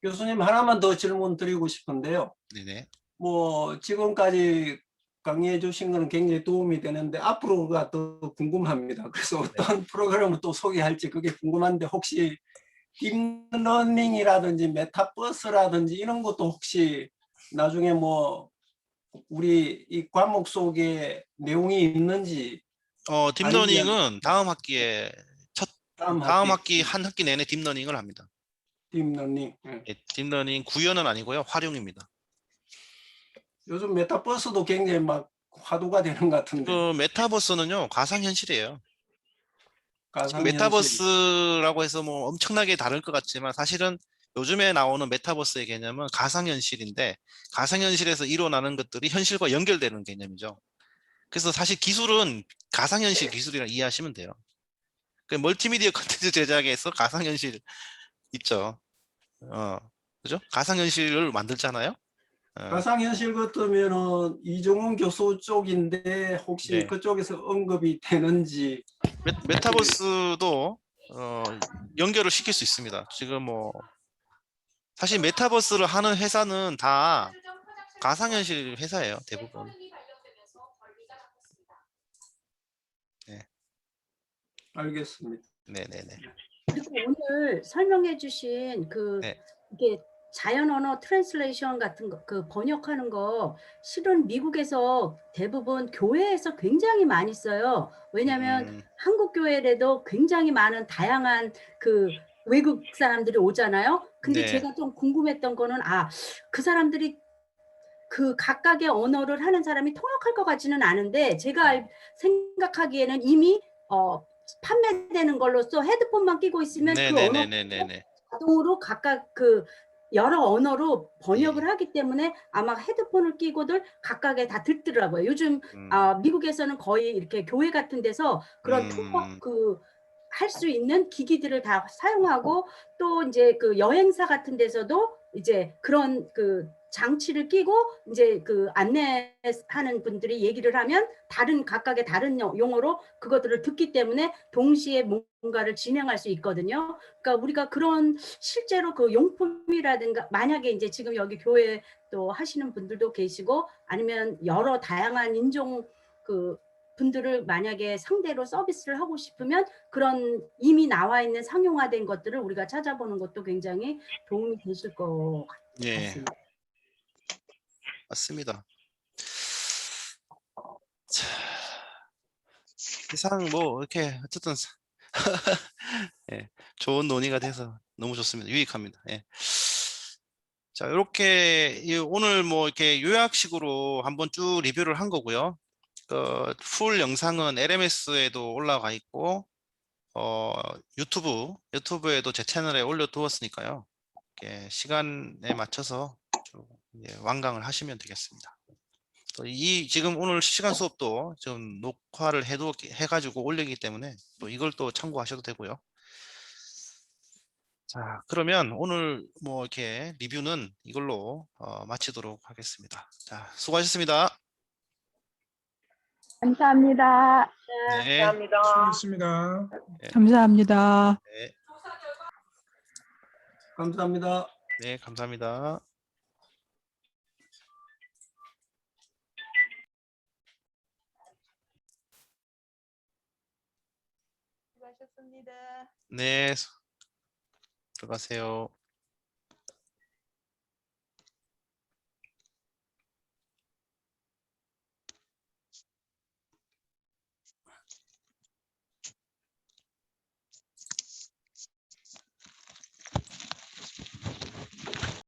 교수님 하나만 더 질문 드리고 싶은데요. 네네. 뭐 지금까지 강의해 주신 거는 굉장히 도움이 되는데 앞으로가 더 궁금합니다. 그래서 어떤 프로그램을 또 소개할지 그게 궁금한데 혹시 딥러닝이라든지 메타버스라든지 이런 것도 혹시 나중에 뭐 우리 이 과목 속에 내용이 있는지 딥러닝은 다음 학기에 다음 학기 한 학기 내내 딥러닝을 합니다. 딥러닝. 딥러닝 구현은 아니고요, 활용입니다. 요즘 메타버스도 굉장히 막 화두가 되는 것 같은데. 그 메타버스는요, 가상현실이에요. 지금 가상현실. 메타버스라고 해서 뭐 엄청나게 다를 것 같지만 사실은 요즘에 나오는 메타버스의 개념은 가상현실인데 가상현실에서 일어나는 것들이 현실과 연결되는 개념이죠. 그래서 사실 기술은 가상현실 기술이라 이해하시면 돼요. 그 멀티미디어 콘텐츠 제작에서 가상현실 있죠. 그죠? 가상현실을 만들잖아요. 가상현실 같으면은 이종훈 교수 쪽인데 혹시 네. 그쪽에서 언급이 되는지. 메타버스도 연결을 시킬 수 있습니다. 지금 뭐 사실 메타버스를 하는 회사는 다 가상현실 회사예요, 대부분. 네. 알겠습니다. 네네네. 그리고 오늘 설명해 주신 네. 이게 자연 언어 트랜슬레이션 같은 거, 그 번역하는 거 실은 미국에서 대부분 교회에서 굉장히 많이 써요. 왜냐하면 한국 교회에도 굉장히 많은 다양한 그 외국 사람들이 오잖아요. 근데 네. 제가 좀 궁금했던 거는 그 사람들이 그 각각의 언어를 하는 사람이 통역할 것 같지는 않은데 제가 생각하기에는 이미 판매되는 걸로써 헤드폰만 끼고 있으면 그 언어 네네네네네. 자동으로 각각 그 여러 언어로 번역을 하기 때문에 아마 헤드폰을 끼고들 각각에 다 듣더라고요. 요즘 미국에서는 거의 이렇게 교회 같은 데서 그런 통역 할 수 있는 기기들을 다 사용하고 또 이제 그 여행사 같은 데서도 이제 그런 그 장치를 끼고 이제 그 안내하는 분들이 얘기를 하면 각각의 다른 용어로 그것들을 듣기 때문에 동시에 뭔가를 진행할 수 있거든요. 그러니까 우리가 그런 실제로 그 용품이라든가 만약에 이제 지금 여기 교회 또 하시는 분들도 계시고 아니면 여러 다양한 인종 그 분들을 만약에 상대로 서비스를 하고 싶으면 그런 이미 나와 있는 상용화된 것들을 우리가 찾아보는 것도 굉장히 도움이 되실 것 같습니다. 맞습니다. 자, 세상 뭐 이렇게 어쨌든 좋은 논의가 돼서 너무 좋습니다. 유익합니다. 자, 이렇게 오늘 뭐 이렇게 요약식으로 한번 쭉 리뷰를 한 거고요. 풀 영상은 LMS에도 올라가 있고 유튜브에도 제 채널에 올려두었으니까요. 이렇게 시간에 맞춰서 좀 완강을 하시면 되겠습니다. 또 지금 오늘 실시간 수업도 좀 녹화를 해가지고 올리기 때문에 또 이걸 또 참고하셔도 되고요. 자, 그러면 오늘 뭐 이렇게 리뷰는 이걸로 마치도록 하겠습니다. 자, 수고하셨습니다. 감사합니다. 네. 수고하셨습니다. 감사합니다. 네, 감사합니다. 네, 감사합니다. 수고하셨습니다. 네, 들어가세요.